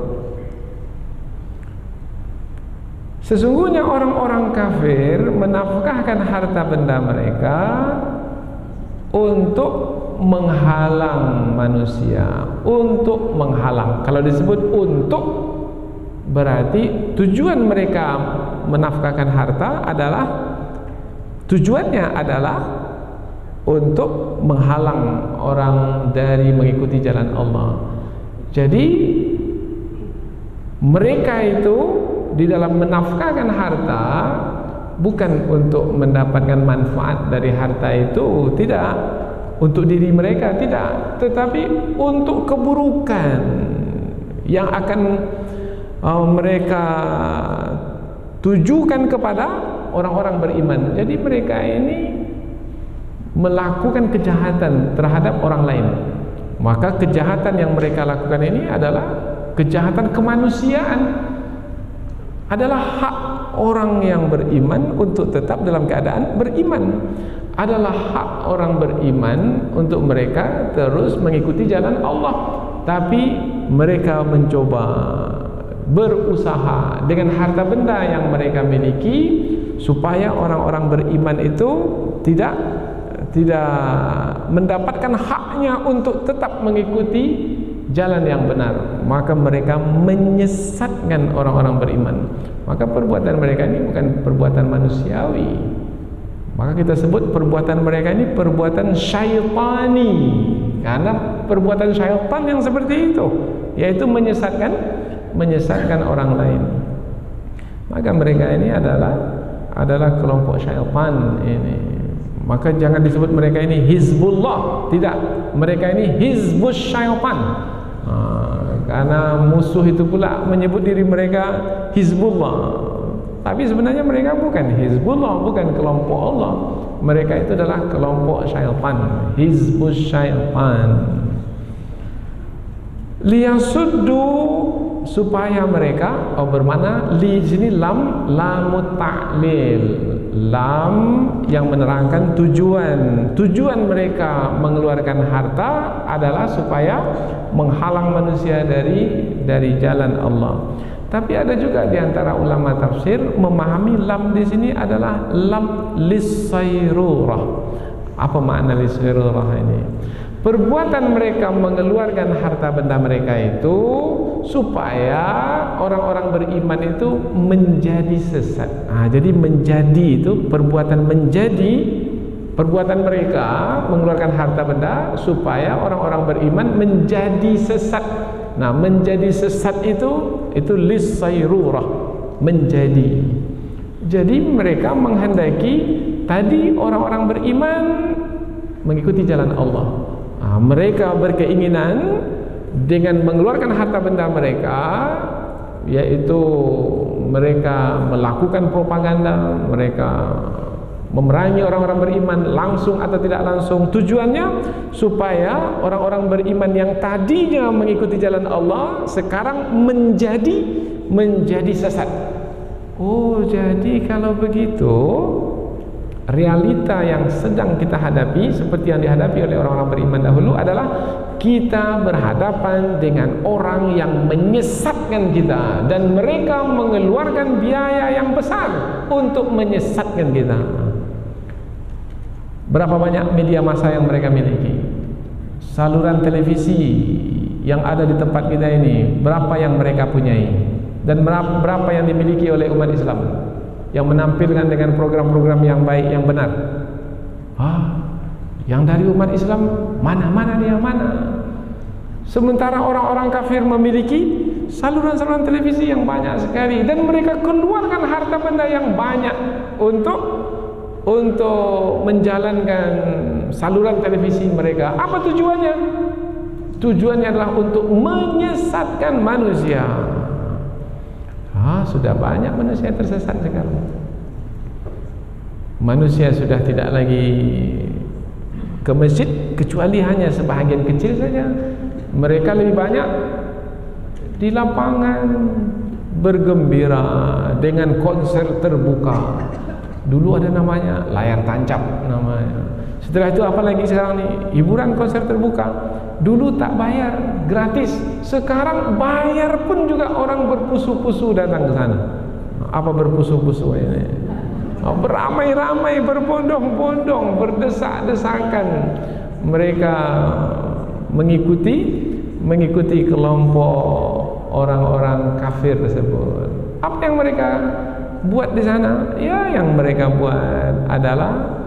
Sesungguhnya orang-orang kafir menafkahkan harta benda mereka untuk menghalang manusia, untuk menghalang. Kalau disebut untuk, berarti tujuan mereka menafkahkan harta adalah, tujuannya adalah untuk menghalang orang dari mengikuti jalan Allah. Jadi mereka itu di dalam menafkahkan harta bukan untuk mendapatkan manfaat dari harta itu, tidak, untuk diri mereka tidak, tetapi untuk keburukan yang akan mereka tujukan kepada orang-orang beriman. Jadi mereka ini melakukan kejahatan terhadap orang lain. Maka kejahatan yang mereka lakukan ini adalah kejahatan kemanusiaan. Adalah hak orang yang beriman untuk tetap dalam keadaan beriman. Adalah hak orang beriman untuk mereka terus mengikuti jalan Allah. Tapi mereka mencoba berusaha dengan harta benda yang mereka miliki supaya orang-orang beriman itu tidak mendapatkan haknya untuk tetap mengikuti jalan yang benar, maka mereka menyesatkan orang-orang beriman. Maka perbuatan mereka ini bukan perbuatan manusiawi, maka kita sebut perbuatan mereka ini perbuatan syaitani, karena perbuatan syaitan yang seperti itu, yaitu menyesatkan orang lain. Maka mereka ini adalah kelompok syaitan ini. Maka jangan disebut mereka ini Hizbullah, tidak, mereka ini Hizbus Syaitan. Karena musuh itu pula menyebut diri mereka Hizbullah, tapi sebenarnya mereka bukan Hizbullah, bukan kelompok Allah. Mereka itu adalah kelompok syaitan, Hizbus Syaitan. Liyasuddu, supaya mereka, bermana li sini lamut ta'lil, lam yang menerangkan tujuan mereka mengeluarkan harta adalah supaya menghalang manusia dari jalan Allah. Tapi ada juga di antara ulama tafsir memahami lam di sini adalah lam lisairurah. Apa makna lisairurah ini? Perbuatan mereka mengeluarkan harta benda mereka itu supaya orang-orang beriman itu menjadi sesat. Jadi menjadi itu perbuatan mereka mengeluarkan harta benda supaya orang-orang beriman menjadi sesat. Nah, menjadi sesat itu lisairurah, menjadi. Jadi mereka menghendaki tadi orang-orang beriman mengikuti jalan Allah. Mereka berkeinginan dengan mengeluarkan harta benda mereka, yaitu mereka melakukan propaganda, mereka memerangi orang-orang beriman langsung atau tidak langsung. Tujuannya supaya orang-orang beriman yang tadinya mengikuti jalan Allah sekarang menjadi sesat. Jadi kalau begitu realita yang sedang kita hadapi seperti yang dihadapi oleh orang-orang beriman dahulu adalah kita berhadapan dengan orang yang menyesatkan kita, dan mereka mengeluarkan biaya yang besar untuk menyesatkan kita. Berapa banyak media massa yang mereka miliki? Saluran televisi yang ada di tempat kita ini, berapa yang mereka punyai? Dan berapa yang dimiliki oleh umat Islam yang menampilkan dengan program-program yang baik, yang benar? Yang dari umat Islam mana dia mana? Sementara orang-orang kafir memiliki saluran-saluran televisi yang banyak sekali, dan mereka keluarkan harta benda yang banyak untuk menjalankan saluran televisi mereka. Apa tujuannya? Tujuannya adalah untuk menyesatkan manusia. Sudah banyak manusia tersesat sekarang. Manusia sudah tidak lagi ke masjid kecuali hanya sebahagian kecil saja. Mereka lebih banyak di lapangan bergembira dengan konser terbuka. Dulu ada namanya layar tancap namanya. Setelah itu apa lagi sekarang nih? Hiburan konser terbuka. Dulu tak bayar, gratis. Sekarang bayar pun juga orang berpusu-pusu datang ke sana. Apa berpusu-pusu ini? Beramai-ramai, berbondong-bondong, berdesak-desakan. Mereka mengikuti kelompok orang-orang kafir tersebut. Apa yang mereka buat di sana? Yang mereka buat adalah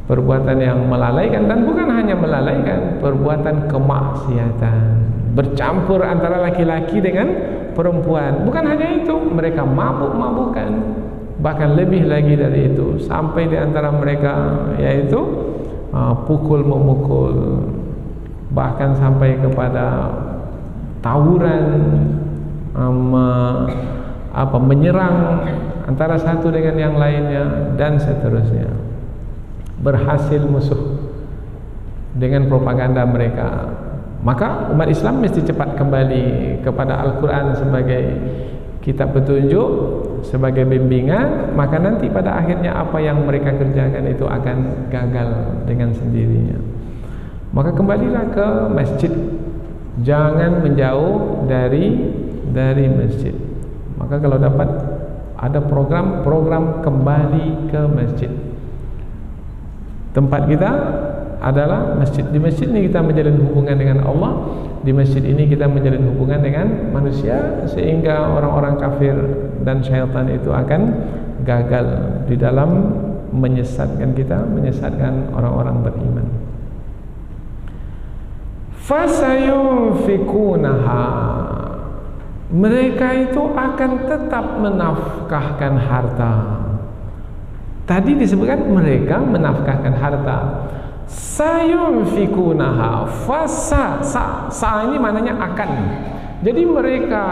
perbuatan yang melalaikan, dan bukan hanya melalaikan, perbuatan kemaksiatan, bercampur antara laki-laki dengan perempuan. Bukan hanya itu, mereka mabuk-mabukan, bahkan lebih lagi dari itu, sampai di antara mereka yaitu pukul-memukul, bahkan sampai kepada tawuran, menyerang antara satu dengan yang lainnya, dan seterusnya. Berhasil musuh dengan propaganda mereka. Maka umat Islam mesti cepat kembali kepada Al-Quran sebagai kitab petunjuk, sebagai bimbingan. Maka nanti pada akhirnya apa yang mereka kerjakan itu akan gagal dengan sendirinya. Maka kembalilah ke masjid, jangan menjauh dari masjid. Maka kalau dapat Ada program kembali ke masjid. Tempat kita adalah masjid. Di masjid ini kita menjalin hubungan dengan Allah. Di masjid ini kita menjalin hubungan dengan manusia, sehingga orang-orang kafir dan syaitan itu akan gagal di dalam menyesatkan kita, menyesatkan orang-orang beriman. Fasayunfikunaha, mereka itu akan tetap menafkahkan harta. Tadi disebutkan mereka menafkahkan harta. Sayunfikunaha, sa ini maknanya akan. Jadi mereka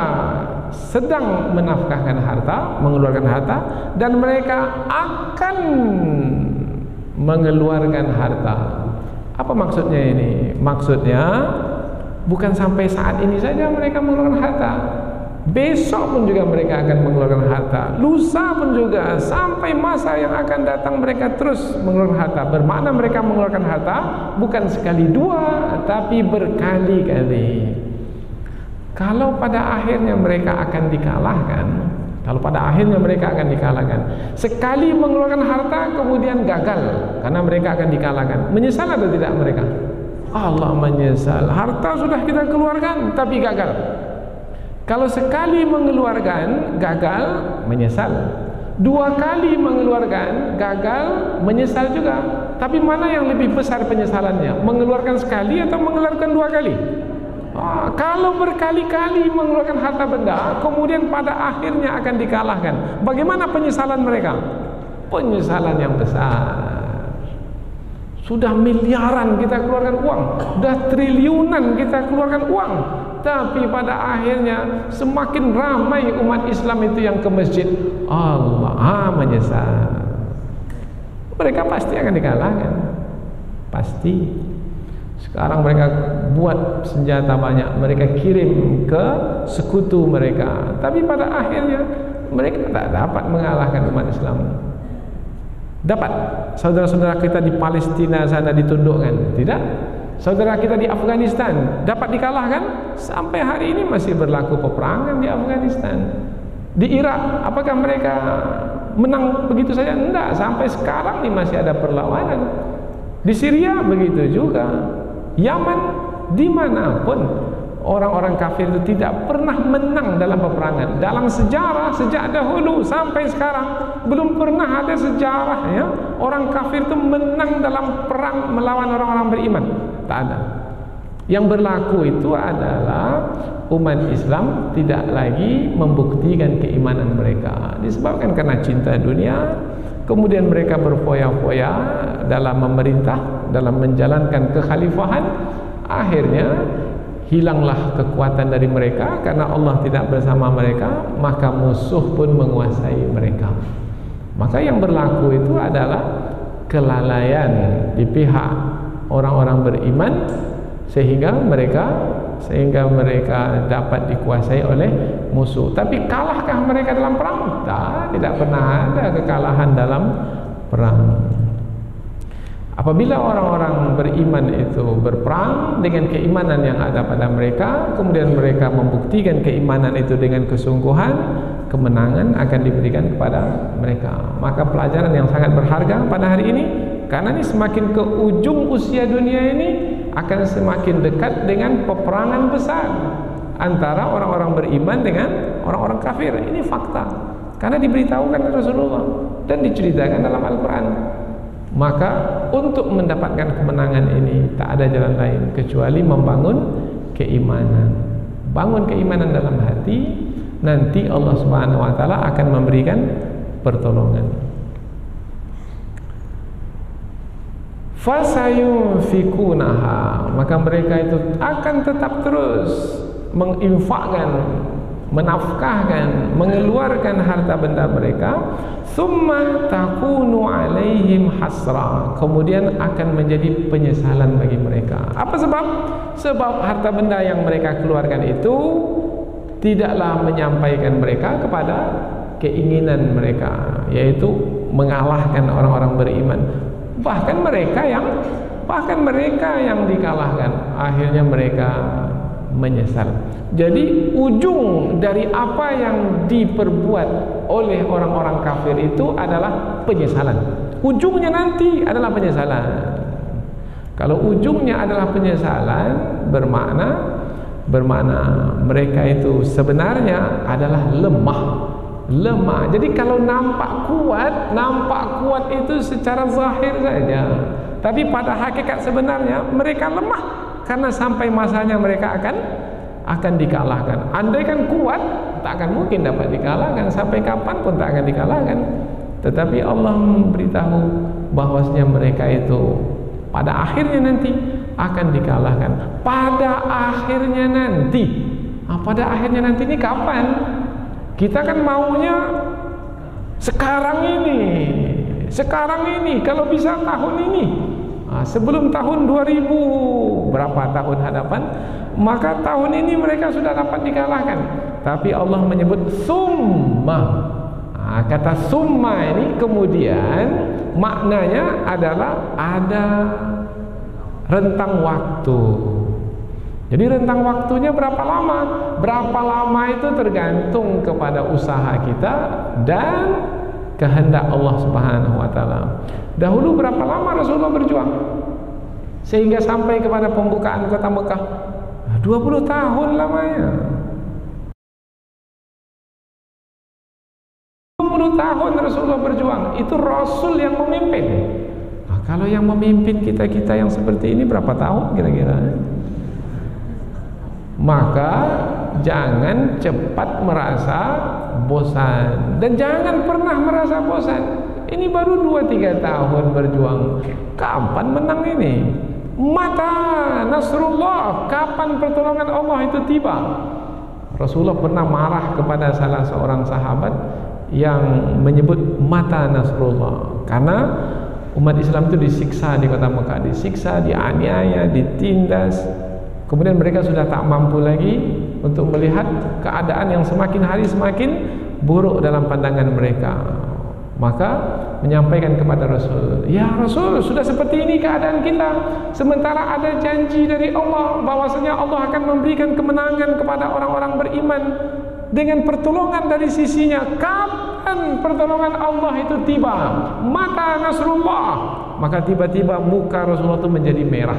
sedang menafkahkan harta, mengeluarkan harta, dan mereka akan mengeluarkan harta. Apa maksudnya ini? Maksudnya bukan sampai saat ini saja mereka mengeluarkan harta. Besok pun juga mereka akan mengeluarkan harta. Lusa pun juga, sampai masa yang akan datang mereka terus mengeluarkan harta. Bermakna mereka mengeluarkan harta bukan sekali dua, tapi berkali-kali. Kalau pada akhirnya mereka akan dikalahkan, sekali mengeluarkan harta kemudian gagal karena mereka akan dikalahkan, menyesal atau tidak mereka? Allah menyesal, harta sudah kita keluarkan tapi gagal. Kalau sekali mengeluarkan gagal, menyesal. Dua kali mengeluarkan gagal, menyesal juga. Tapi mana yang lebih besar penyesalannya? Mengeluarkan sekali atau mengeluarkan dua kali? Kalau berkali-kali mengeluarkan harta benda, kemudian pada akhirnya akan dikalahkan, bagaimana penyesalan mereka? Penyesalan yang besar. Sudah miliaran kita keluarkan uang, sudah triliunan kita keluarkan uang, tapi pada akhirnya semakin ramai umat Islam itu yang ke masjid, Allah menyesal. Mereka pasti akan dikalahkan, pasti. Sekarang mereka buat senjata banyak, mereka kirim ke sekutu mereka, tapi pada akhirnya mereka tak dapat mengalahkan umat Islam. Dapat saudara-saudara kita di Palestina sana ditundukkan? Tidak. Saudara kita di Afghanistan dapat dikalahkan? Sampai hari ini masih berlaku peperangan di Afghanistan. Di Irak, apakah mereka menang begitu saja? Tidak, sampai sekarang ini masih ada perlawanan. Di Syria begitu juga. Yaman, dimanapun orang-orang kafir itu tidak pernah menang dalam peperangan. Dalam sejarah sejak dahulu sampai sekarang belum pernah ada sejarahnya orang kafir itu menang dalam perang melawan orang-orang beriman. Tak ada. Yang berlaku itu adalah umat Islam tidak lagi membuktikan keimanan mereka disebabkan karena cinta dunia. Kemudian mereka berfoya-foya dalam memerintah, dalam menjalankan kekhalifahan. Akhirnya hilanglah kekuatan dari mereka karena Allah tidak bersama mereka, maka musuh pun menguasai mereka. Maka yang berlaku itu adalah kelalaian di pihak orang-orang beriman sehingga mereka dapat dikuasai oleh musuh. Tapi kalahkah mereka dalam perang? Tidak pernah ada kekalahan dalam perang. Apabila orang-orang beriman itu berperang dengan keimanan yang ada pada mereka, kemudian mereka membuktikan keimanan itu dengan kesungguhan, kemenangan akan diberikan kepada mereka. Maka pelajaran yang sangat berharga pada hari ini, karena ini semakin ke ujung usia dunia ini akan semakin dekat dengan peperangan besar antara orang-orang beriman dengan orang-orang kafir. Ini fakta, karena diberitahukan oleh Rasulullah dan diceritakan dalam Al-Quran. Maka untuk mendapatkan kemenangan ini tak ada jalan lain kecuali membangun keimanan. Bangun keimanan dalam hati, nanti Allah Subhanahu wa taala akan memberikan pertolongan. Fasayunfikunaha, maka mereka itu akan tetap terus menginfakkan, menafkahkan, mengeluarkan harta benda mereka. Summa takunu alaihim hasra, kemudian akan menjadi penyesalan bagi mereka. Apa sebab? Sebab harta benda yang mereka keluarkan itu tidaklah menyampaikan mereka kepada keinginan mereka, yaitu mengalahkan orang-orang beriman. Bahkan mereka yang dikalahkan, akhirnya mereka menyesal. Jadi ujung dari apa yang diperbuat oleh orang-orang kafir itu adalah penyesalan. Ujungnya nanti adalah penyesalan. Kalau ujungnya adalah penyesalan, bermakna mereka itu sebenarnya adalah lemah. Jadi kalau nampak kuat itu secara zahir saja, tapi pada hakikat sebenarnya mereka lemah, karena sampai masanya mereka akan dikalahkan. Andaikan kuat, tak akan mungkin dapat dikalahkan, sampai kapan pun tak akan dikalahkan. Tetapi Allah memberitahu bahwasanya mereka itu pada akhirnya nanti akan dikalahkan. Pada akhirnya nanti ini kapan? Kita kan maunya sekarang ini, kalau bisa tahun ini, sebelum tahun 2000 berapa tahun hadapan, maka tahun ini mereka sudah dapat dikalahkan. Tapi Allah menyebut summa. Kata summa ini kemudian maknanya adalah ada rentang waktu. Jadi rentang waktunya berapa lama? Berapa lama itu tergantung kepada usaha kita dan kehendak Allah Subhanahu wa taala. Dahulu berapa lama Rasulullah berjuang sehingga sampai kepada pembukaan kota Mekah? 20 tahun lamanya. 20 tahun Rasulullah berjuang. Itu Rasul yang memimpin. Nah, kalau yang memimpin kita-kita yang seperti ini berapa tahun kira-kira? Maka jangan cepat merasa bosan, dan jangan pernah merasa bosan. Ini baru 2-3 tahun berjuang, kapan menang ini? Mata nasrullah, kapan pertolongan Allah itu tiba? Rasulullah pernah marah kepada salah seorang sahabat yang menyebut mata nasrullah, karena umat Islam itu disiksa di kota Mekah, disiksa, dianiaya, ditindas. Kemudian mereka sudah tak mampu lagi untuk melihat keadaan yang semakin hari semakin buruk dalam pandangan mereka. Maka menyampaikan kepada Rasul, "Ya Rasul, sudah seperti ini keadaan kita, sementara ada janji dari Allah bahwasanya Allah akan memberikan kemenangan kepada orang-orang beriman dengan pertolongan dari sisinya. Kapan pertolongan Allah itu tiba? Mata nasrullah." Maka tiba-tiba muka Rasulullah itu menjadi merah,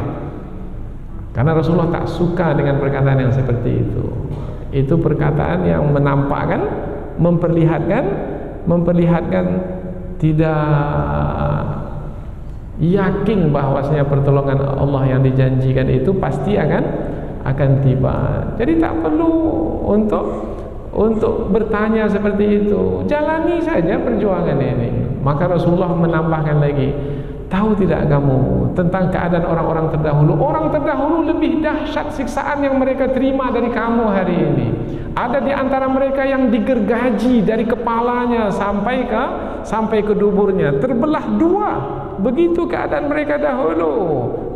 karena Rasulullah tak suka dengan perkataan yang seperti itu. Itu perkataan yang menampakkan, memperlihatkan tidak yakin bahwasanya pertolongan Allah yang dijanjikan itu pasti akan tiba. Jadi tak perlu untuk bertanya seperti itu. Jalani saja perjuangan ini. Maka Rasulullah menambahkan lagi, tahu tidak kamu tentang keadaan orang-orang terdahulu? Orang terdahulu lebih dahsyat siksaan yang mereka terima dari kamu hari ini. Ada di antara mereka yang digergaji dari kepalanya sampai ke duburnya, terbelah dua. Begitu keadaan mereka dahulu,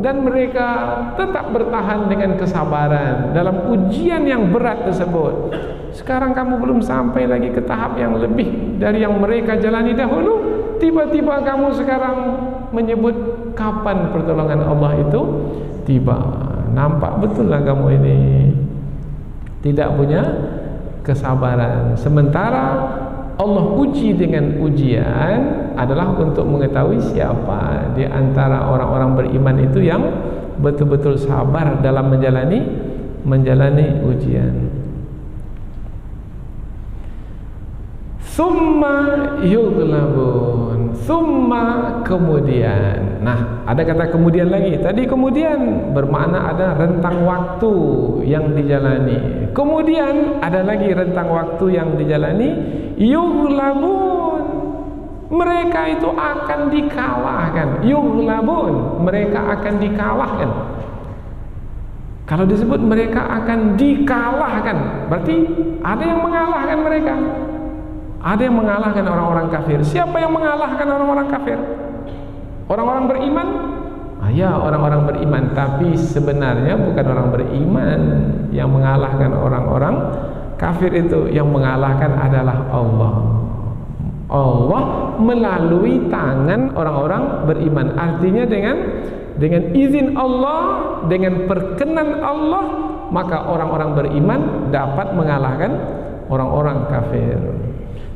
dan mereka tetap bertahan dengan kesabaran dalam ujian yang berat tersebut. Sekarang kamu belum sampai lagi ke tahap yang lebih dari yang mereka jalani dahulu. Tiba-tiba kamu sekarang menyebut kapan pertolongan Allah itu tiba. Nampak betul lah kamu ini tidak punya kesabaran. Sementara Allah uji dengan ujian adalah untuk mengetahui siapa di antara orang-orang beriman itu yang betul-betul sabar dalam menjalani ujian. Summa yughlabun, summa kemudian. Nah, ada kata kemudian lagi. Tadi kemudian bermakna ada rentang waktu yang dijalani. Kemudian ada lagi rentang waktu yang dijalani. Yughlabun, mereka itu akan dikalahkan. Yughlabun, mereka akan dikalahkan. Kalau disebut mereka akan dikalahkan, berarti ada yang mengalahkan mereka. Ada yang mengalahkan orang-orang kafir. Siapa yang mengalahkan orang-orang kafir? Orang-orang beriman? Ya, orang-orang beriman. Tapi sebenarnya bukan orang beriman yang mengalahkan orang-orang kafir itu. Yang mengalahkan adalah Allah. Allah melalui tangan orang-orang beriman. Artinya dengan izin Allah, dengan perkenan Allah, maka orang-orang beriman dapat mengalahkan orang-orang kafir.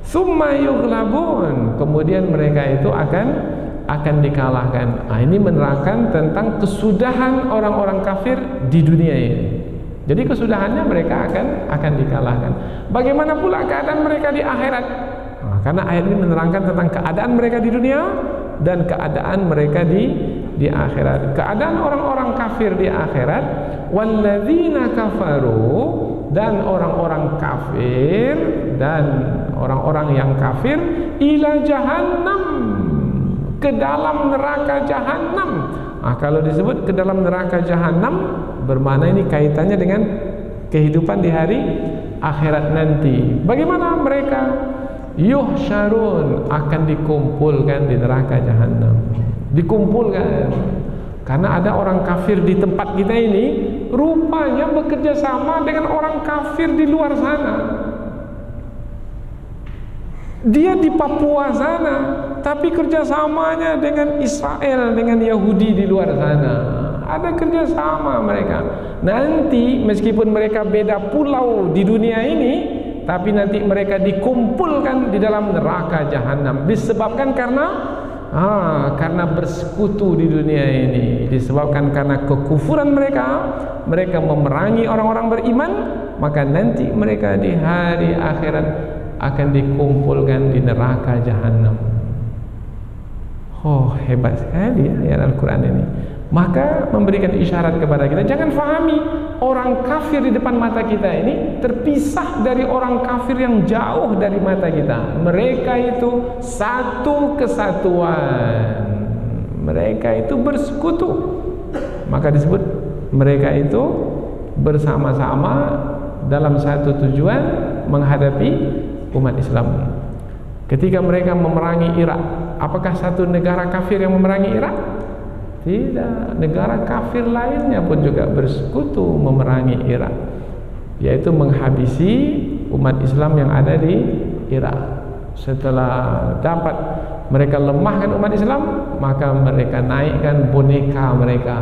Summa yughlabun, kemudian mereka itu akan dikalahkan. Ini menerangkan tentang kesudahan orang-orang kafir di dunia ini. Jadi kesudahannya mereka akan dikalahkan. Bagaimana pula keadaan mereka di akhirat? Karena ayat ini menerangkan tentang keadaan mereka di dunia dan keadaan mereka di akhirat. Keadaan orang-orang kafir di akhirat, walladzina kafaru, dan orang-orang kafir dan orang-orang yang kafir, ila jahannam, ke dalam neraka jahannam. Kalau disebut ke dalam neraka jahannam, bermakna ini kaitannya dengan kehidupan di hari akhirat nanti. Bagaimana mereka? Yuhsyarun, akan dikumpulkan di neraka jahannam. Dikumpulkan. Karena ada orang kafir di tempat kita ini, rupanya bekerja sama dengan orang kafir di luar sana. Dia di Papua sana, tapi kerjasamanya dengan Israel, dengan Yahudi di luar sana. Ada kerjasama mereka. Nanti meskipun mereka beda pulau di dunia ini, tapi nanti mereka dikumpulkan di dalam neraka jahanam. Disebabkan karena bersekutu di dunia ini. Disebabkan karena kekufuran mereka, mereka memerangi orang-orang beriman, maka nanti mereka di hari akhirat akan dikumpulkan di neraka jahanam. Hebat sekali ya ayat Al-Quran ini. Maka memberikan isyarat kepada kita, jangan fahami orang kafir di depan mata kita ini terpisah dari orang kafir yang jauh dari mata kita. Mereka itu satu kesatuan, mereka itu bersekutu. Maka disebut mereka itu bersama-sama dalam satu tujuan menghadapi umat Islam. Ketika mereka memerangi Irak, apakah satu negara kafir yang memerangi Irak? Tidak, negara kafir lainnya pun juga bersekutu memerangi Irak, yaitu menghabisi umat Islam yang ada di Irak. Setelah dapat mereka lemahkan umat Islam, maka mereka naikkan boneka mereka.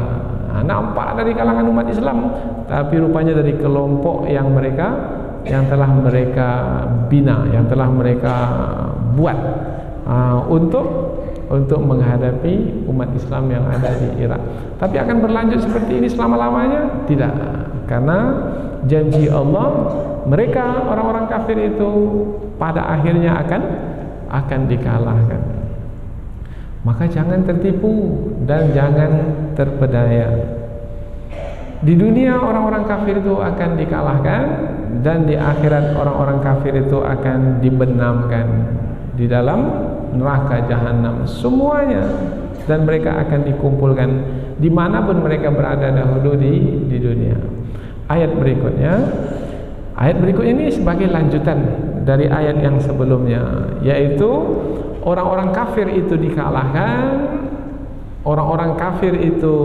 Nampak dari kalangan umat Islam, tapi rupanya dari kelompok yang telah mereka bina, yang telah mereka buat untuk menghadapi umat Islam yang ada di Irak. Tapi akan berlanjut seperti ini selama-lamanya? Tidak, karena janji Allah, mereka orang-orang kafir itu pada akhirnya akan dikalahkan. Maka jangan tertipu dan jangan terpedaya. Di dunia orang-orang kafir itu akan dikalahkan, dan di akhirat orang-orang kafir itu akan dibenamkan di dalam neraka jahanam semuanya, dan mereka akan dikumpulkan dimanapun mereka berada dahulu di dunia. Ayat berikutnya ini sebagai lanjutan dari ayat yang sebelumnya, yaitu orang-orang kafir itu dikalahkan, orang-orang kafir itu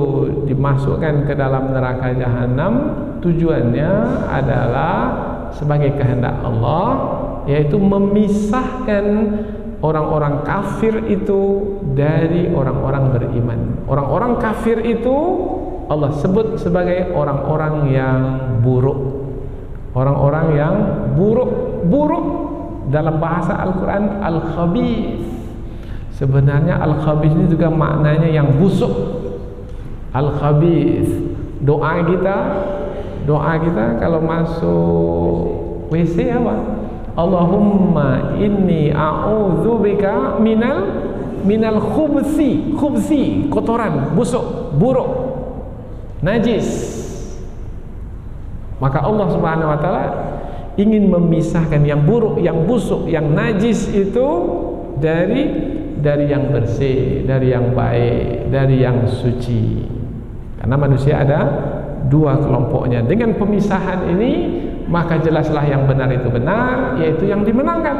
dimasukkan ke dalam neraka jahanam. Tujuannya adalah sebagai kehendak Allah, yaitu memisahkan orang-orang kafir itu dari orang-orang beriman. Orang-orang kafir itu Allah sebut sebagai orang-orang yang buruk. Orang-orang yang buruk dalam bahasa Al-Quran al-khabith. Sebenarnya al-khabith ini juga maknanya yang busuk. Al-khabith. Doa kita kalau masuk WC apa? Allahumma inni a'udzubika minal khubsi, kotoran, busuk, buruk, najis. Maka Allah Subhanahu wa taala ingin memisahkan yang buruk, yang busuk, yang najis itu dari yang bersih, dari yang baik, dari yang suci. Karena manusia ada dua kelompoknya. Dengan pemisahan ini, maka jelaslah yang benar itu benar, yaitu yang dimenangkan,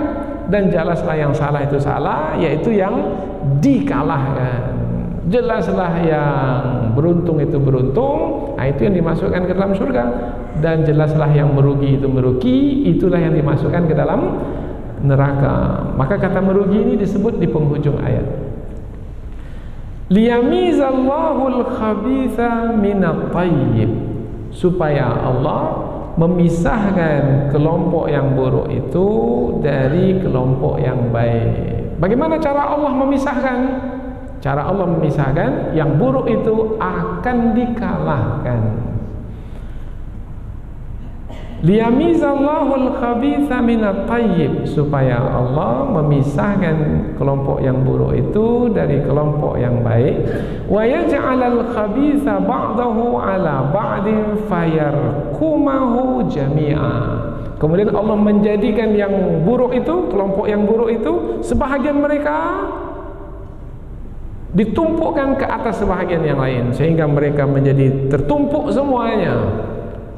dan jelaslah yang salah itu salah, yaitu yang dikalahkan. Jelaslah yang beruntung itu beruntung, itu yang dimasukkan ke dalam surga, dan jelaslah yang merugi itu merugi, itulah yang dimasukkan ke dalam neraka. Maka kata merugi ini disebut di penghujung ayat. Liyamizallahu al-khabitha minat tayyib. supaya Allah memisahkan kelompok yang buruk itu dari kelompok yang baik. Bagaimana cara Allah memisahkan? Cara Allah memisahkan, yang buruk itu akan dikalahkan. Liyamizallahu al-khabitha minat tayyib, supaya Allah memisahkan kelompok yang buruk itu dari kelompok yang baik. Wa yaj'alal khabitha ba'dahu ala ba'din fayarkumahu jami'a. Kemudian Allah menjadikan yang buruk itu, kelompok yang buruk itu, sebahagian mereka ditumpukkan ke atas sebahagian yang lain, sehingga mereka menjadi tertumpuk semuanya.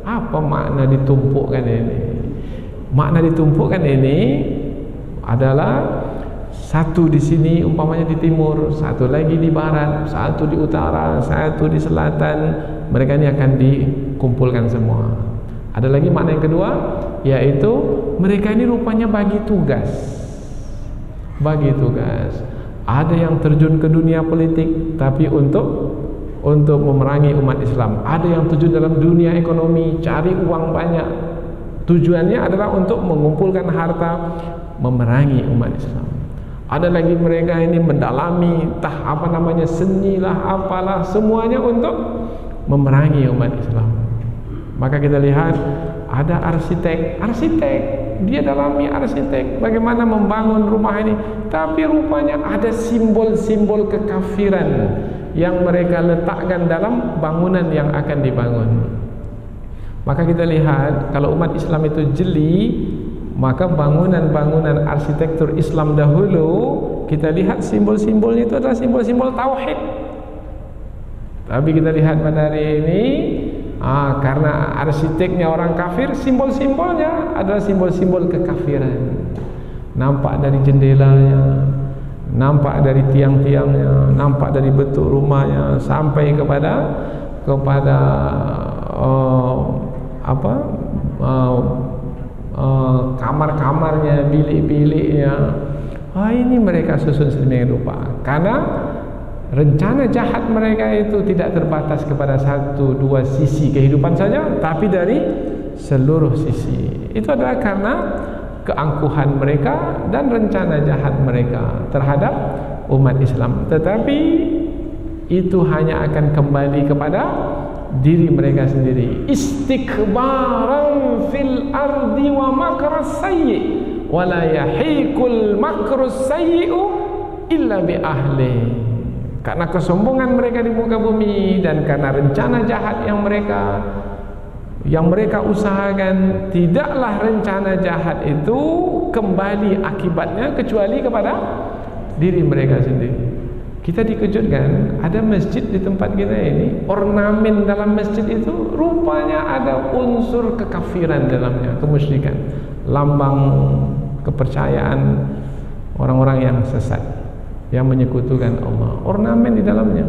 Apa makna ditumpukkan ini? Makna ditumpukkan ini adalah satu di sini umpamanya di timur, satu lagi di barat, satu di utara, satu di selatan. Mereka ini akan dikumpulkan semua. Ada lagi makna yang kedua, yaitu mereka ini rupanya bagi tugas. Bagi tugas. Ada yang terjun ke dunia politik tapi untuk memerangi umat Islam. Ada yang terjun dalam dunia ekonomi, cari uang banyak. Tujuannya adalah untuk mengumpulkan harta, memerangi umat Islam. Ada lagi mereka ini mendalami seni lah, apalah, semuanya untuk memerangi umat Islam. Maka kita lihat ada arsitek, dia dalami arsitek bagaimana membangun rumah ini, tapi rupanya ada simbol-simbol kekafiran yang mereka letakkan dalam bangunan yang akan dibangun. Maka kita lihat kalau umat Islam itu jeli, maka bangunan-bangunan arsitektur Islam dahulu kita lihat simbol-simbolnya itu adalah simbol-simbol tauhid. Tapi kita lihat pada hari ini karena arsiteknya orang kafir, simbol-simbolnya adalah simbol-simbol kekafiran. Nampak dari jendelanya, nampak dari tiang-tiangnya, nampak dari bentuk rumahnya, sampai kepada kamar-kamarnya, bilik-biliknya. Ini mereka susun sedemikian rupa. Karena rencana jahat mereka itu tidak terbatas kepada satu dua sisi kehidupan saja, tapi dari seluruh sisi. Itu adalah karena keangkuhan mereka dan rencana jahat mereka terhadap umat Islam. Tetapi itu hanya akan kembali kepada diri mereka sendiri. Istikbaran fil ardi wa makras sayyi wa la yahiqul makrus sayyi'u illa bi ahli. Karena kesombongan mereka di muka bumi dan karena rencana jahat yang mereka usahakan, tidaklah rencana jahat itu kembali akibatnya kecuali kepada diri mereka sendiri. Kita dikejutkan, ada masjid di tempat kita ini, ornamen dalam masjid itu rupanya ada unsur kekafiran dalamnya, kemusyrikan, lambang kepercayaan orang-orang yang sesat, yang menyekutukan Allah. Ornamen di dalamnya.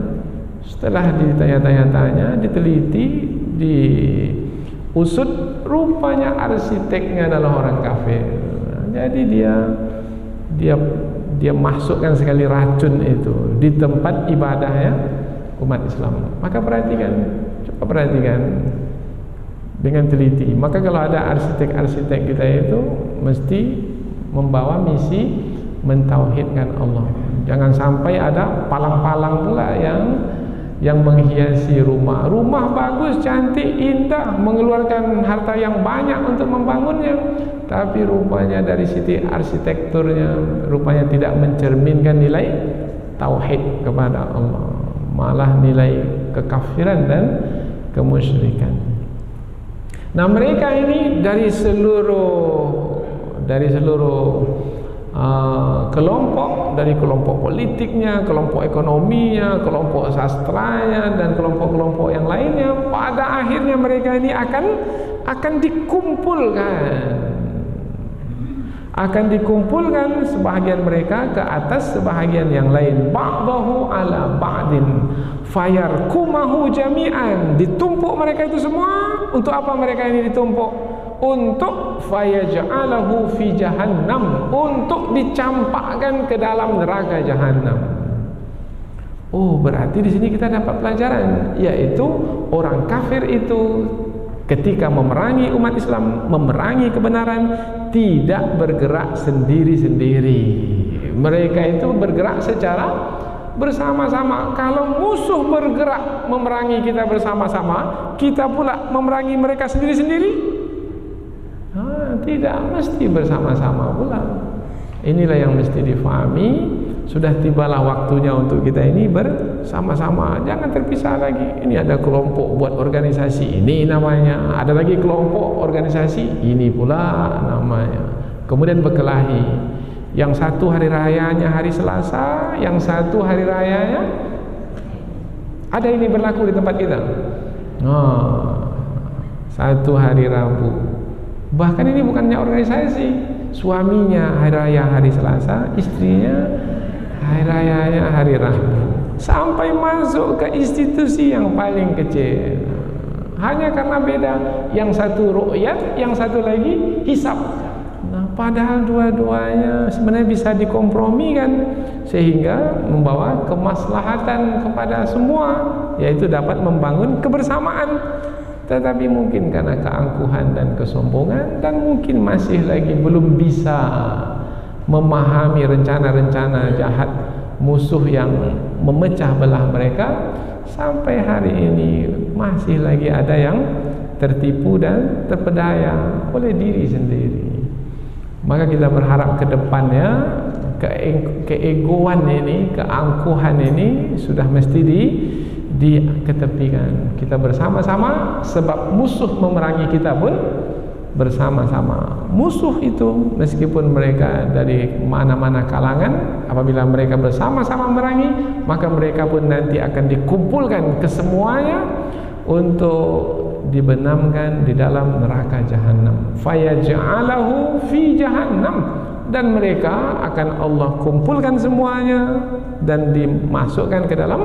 Setelah ditanya-tanya, diteliti, diusut, rupanya arsiteknya adalah orang kafir. Jadi dia masukkan sekali racun itu di tempat ibadahnya umat Islam. Maka coba perhatikan dengan teliti. Maka kalau ada arsitek-arsitek kita itu mesti membawa misi mentauhidkan Allah. Jangan sampai ada palang-palang pula yang menghiasi rumah. Rumah bagus, cantik, indah, mengeluarkan harta yang banyak untuk membangunnya, tapi rupanya dari sisi arsitekturnya rupanya tidak mencerminkan nilai tauhid kepada Allah, malah nilai kekafiran dan kemusyrikan. Nah, mereka ini dari seluruh kelompok, dari kelompok politiknya, kelompok ekonominya, kelompok sastranya, dan kelompok-kelompok yang lainnya, pada akhirnya mereka ini akan dikumpulkan sebahagian mereka ke atas sebahagian yang lain, ba'dahu ala ba'din fayarkumahu jami'an. Ditumpuk mereka itu semua. Untuk apa mereka ini ditumpuk? Untuk fayaj'alahu fi jahannam, untuk dicampakkan ke dalam neraka jahannam. Berarti di sini kita dapat pelajaran, yaitu orang kafir itu ketika memerangi umat Islam, memerangi kebenaran, tidak bergerak sendiri-sendiri. Mereka itu bergerak secara bersama-sama. Kalau musuh bergerak memerangi kita bersama-sama, kita pula memerangi mereka sendiri-sendiri, tidak mesti bersama-sama pula. Inilah yang mesti difahami. Sudah tibalah waktunya untuk kita ini bersama-sama, jangan terpisah lagi. Ini ada kelompok buat organisasi, ini namanya. Ada lagi kelompok organisasi, ini pula namanya. Kemudian berkelahi. Yang satu hari rayanya hari Selasa, yang satu hari rayanya ada ini berlaku di tempat kita. Satu hari Rabu. Bahkan ini bukannya organisasi. Suaminya hari raya hari Selasa, istrinya hari rayanya hari Rabu, sampai masuk ke institusi yang paling kecil. Hanya karena beda, yang satu ru'yat, yang satu lagi hisab. Padahal dua-duanya sebenarnya bisa dikompromikan sehingga membawa kemaslahatan kepada semua, yaitu dapat membangun kebersamaan. Tetapi mungkin karena keangkuhan dan kesombongan, dan mungkin masih lagi belum bisa memahami rencana-rencana jahat musuh yang memecah belah mereka, sampai hari ini masih lagi ada yang tertipu dan terpedaya oleh diri sendiri. Maka kita berharap ke depannya keegoan ini, keangkuhan ini sudah mesti diketepikan. Kita bersama-sama, sebab musuh memerangi kita pun bersama-sama. Musuh itu meskipun mereka dari mana-mana kalangan, apabila mereka bersama-sama memerangi, maka mereka pun nanti akan dikumpulkan kesemuanya untuk dibenamkan di dalam neraka jahanam. Fayaj'alahu fi jahannam, dan mereka akan Allah kumpulkan semuanya dan dimasukkan ke dalam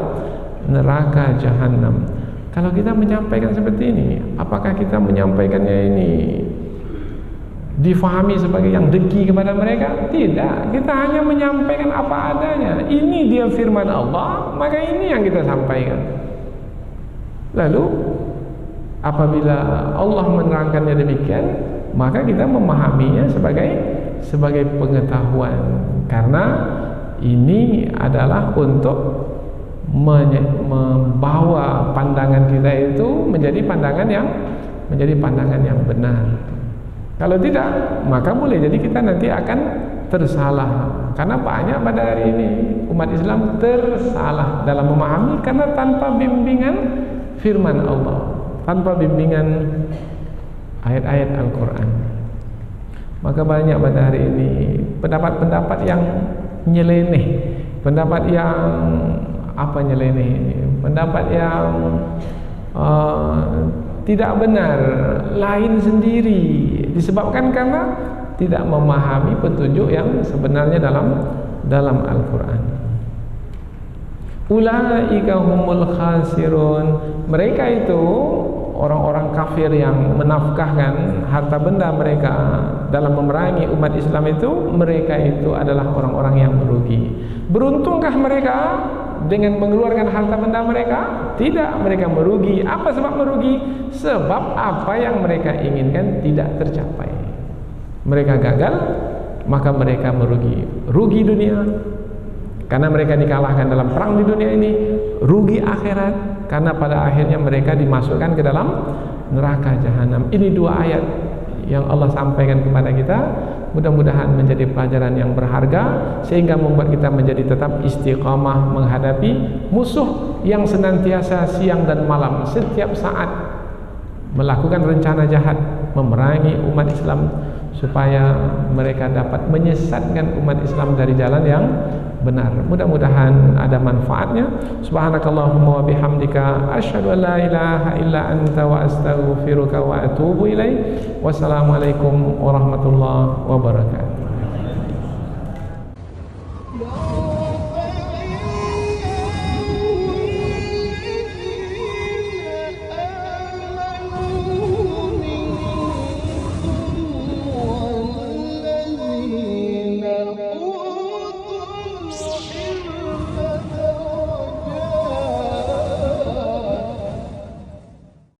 neraka jahanam. Kalau kita menyampaikan seperti ini, apakah kita menyampaikannya ini difahami sebagai yang dengki kepada mereka? Tidak, kita hanya menyampaikan apa adanya. Ini dia firman Allah, maka ini yang kita sampaikan. Lalu apabila Allah menerangkannya demikian, maka kita memahaminya sebagai pengetahuan, karena ini adalah untuk membawa pandangan kita itu menjadi pandangan yang benar. Kalau tidak, maka boleh jadi kita nanti akan tersalah. Karena banyak pada hari ini umat Islam tersalah dalam memahami, karena tanpa bimbingan firman Allah, tanpa bimbingan ayat-ayat Al-Quran. Maka banyak pada hari ini pendapat-pendapat yang nyeleneh, pendapat yang nyeleneh ini, pendapat yang tidak benar, lain sendiri, disebabkan karena tidak memahami petunjuk yang sebenarnya dalam Al-Quran. Ulaika humul khasirun, mereka itu orang-orang kafir yang menafkahkan harta benda mereka dalam memerangi umat Islam itu, mereka itu adalah orang-orang yang merugi. Beruntungkah mereka dengan mengeluarkan harta benda mereka? Tidak, mereka merugi. Apa sebab merugi? Sebab apa yang mereka inginkan tidak tercapai. Mereka gagal, maka mereka merugi. Rugi dunia karena mereka dikalahkan dalam perang di dunia ini, rugi akhirat karena pada akhirnya mereka dimasukkan ke dalam neraka jahanam. Ini dua ayat yang Allah sampaikan kepada kita, mudah-mudahan menjadi pelajaran yang berharga sehingga membuat kita menjadi tetap istiqamah menghadapi musuh yang senantiasa siang dan malam setiap saat melakukan rencana jahat memerangi umat Islam supaya mereka dapat menyesatkan umat Islam dari jalan yang benar. Mudah-mudahan ada manfaatnya. Subhanakallahumma wa bihamdika asyhadu an la ilaha illa anta wa astaghfiruka wa atubu ilaik. Wassalamualaikum warahmatullahi wabarakatuh.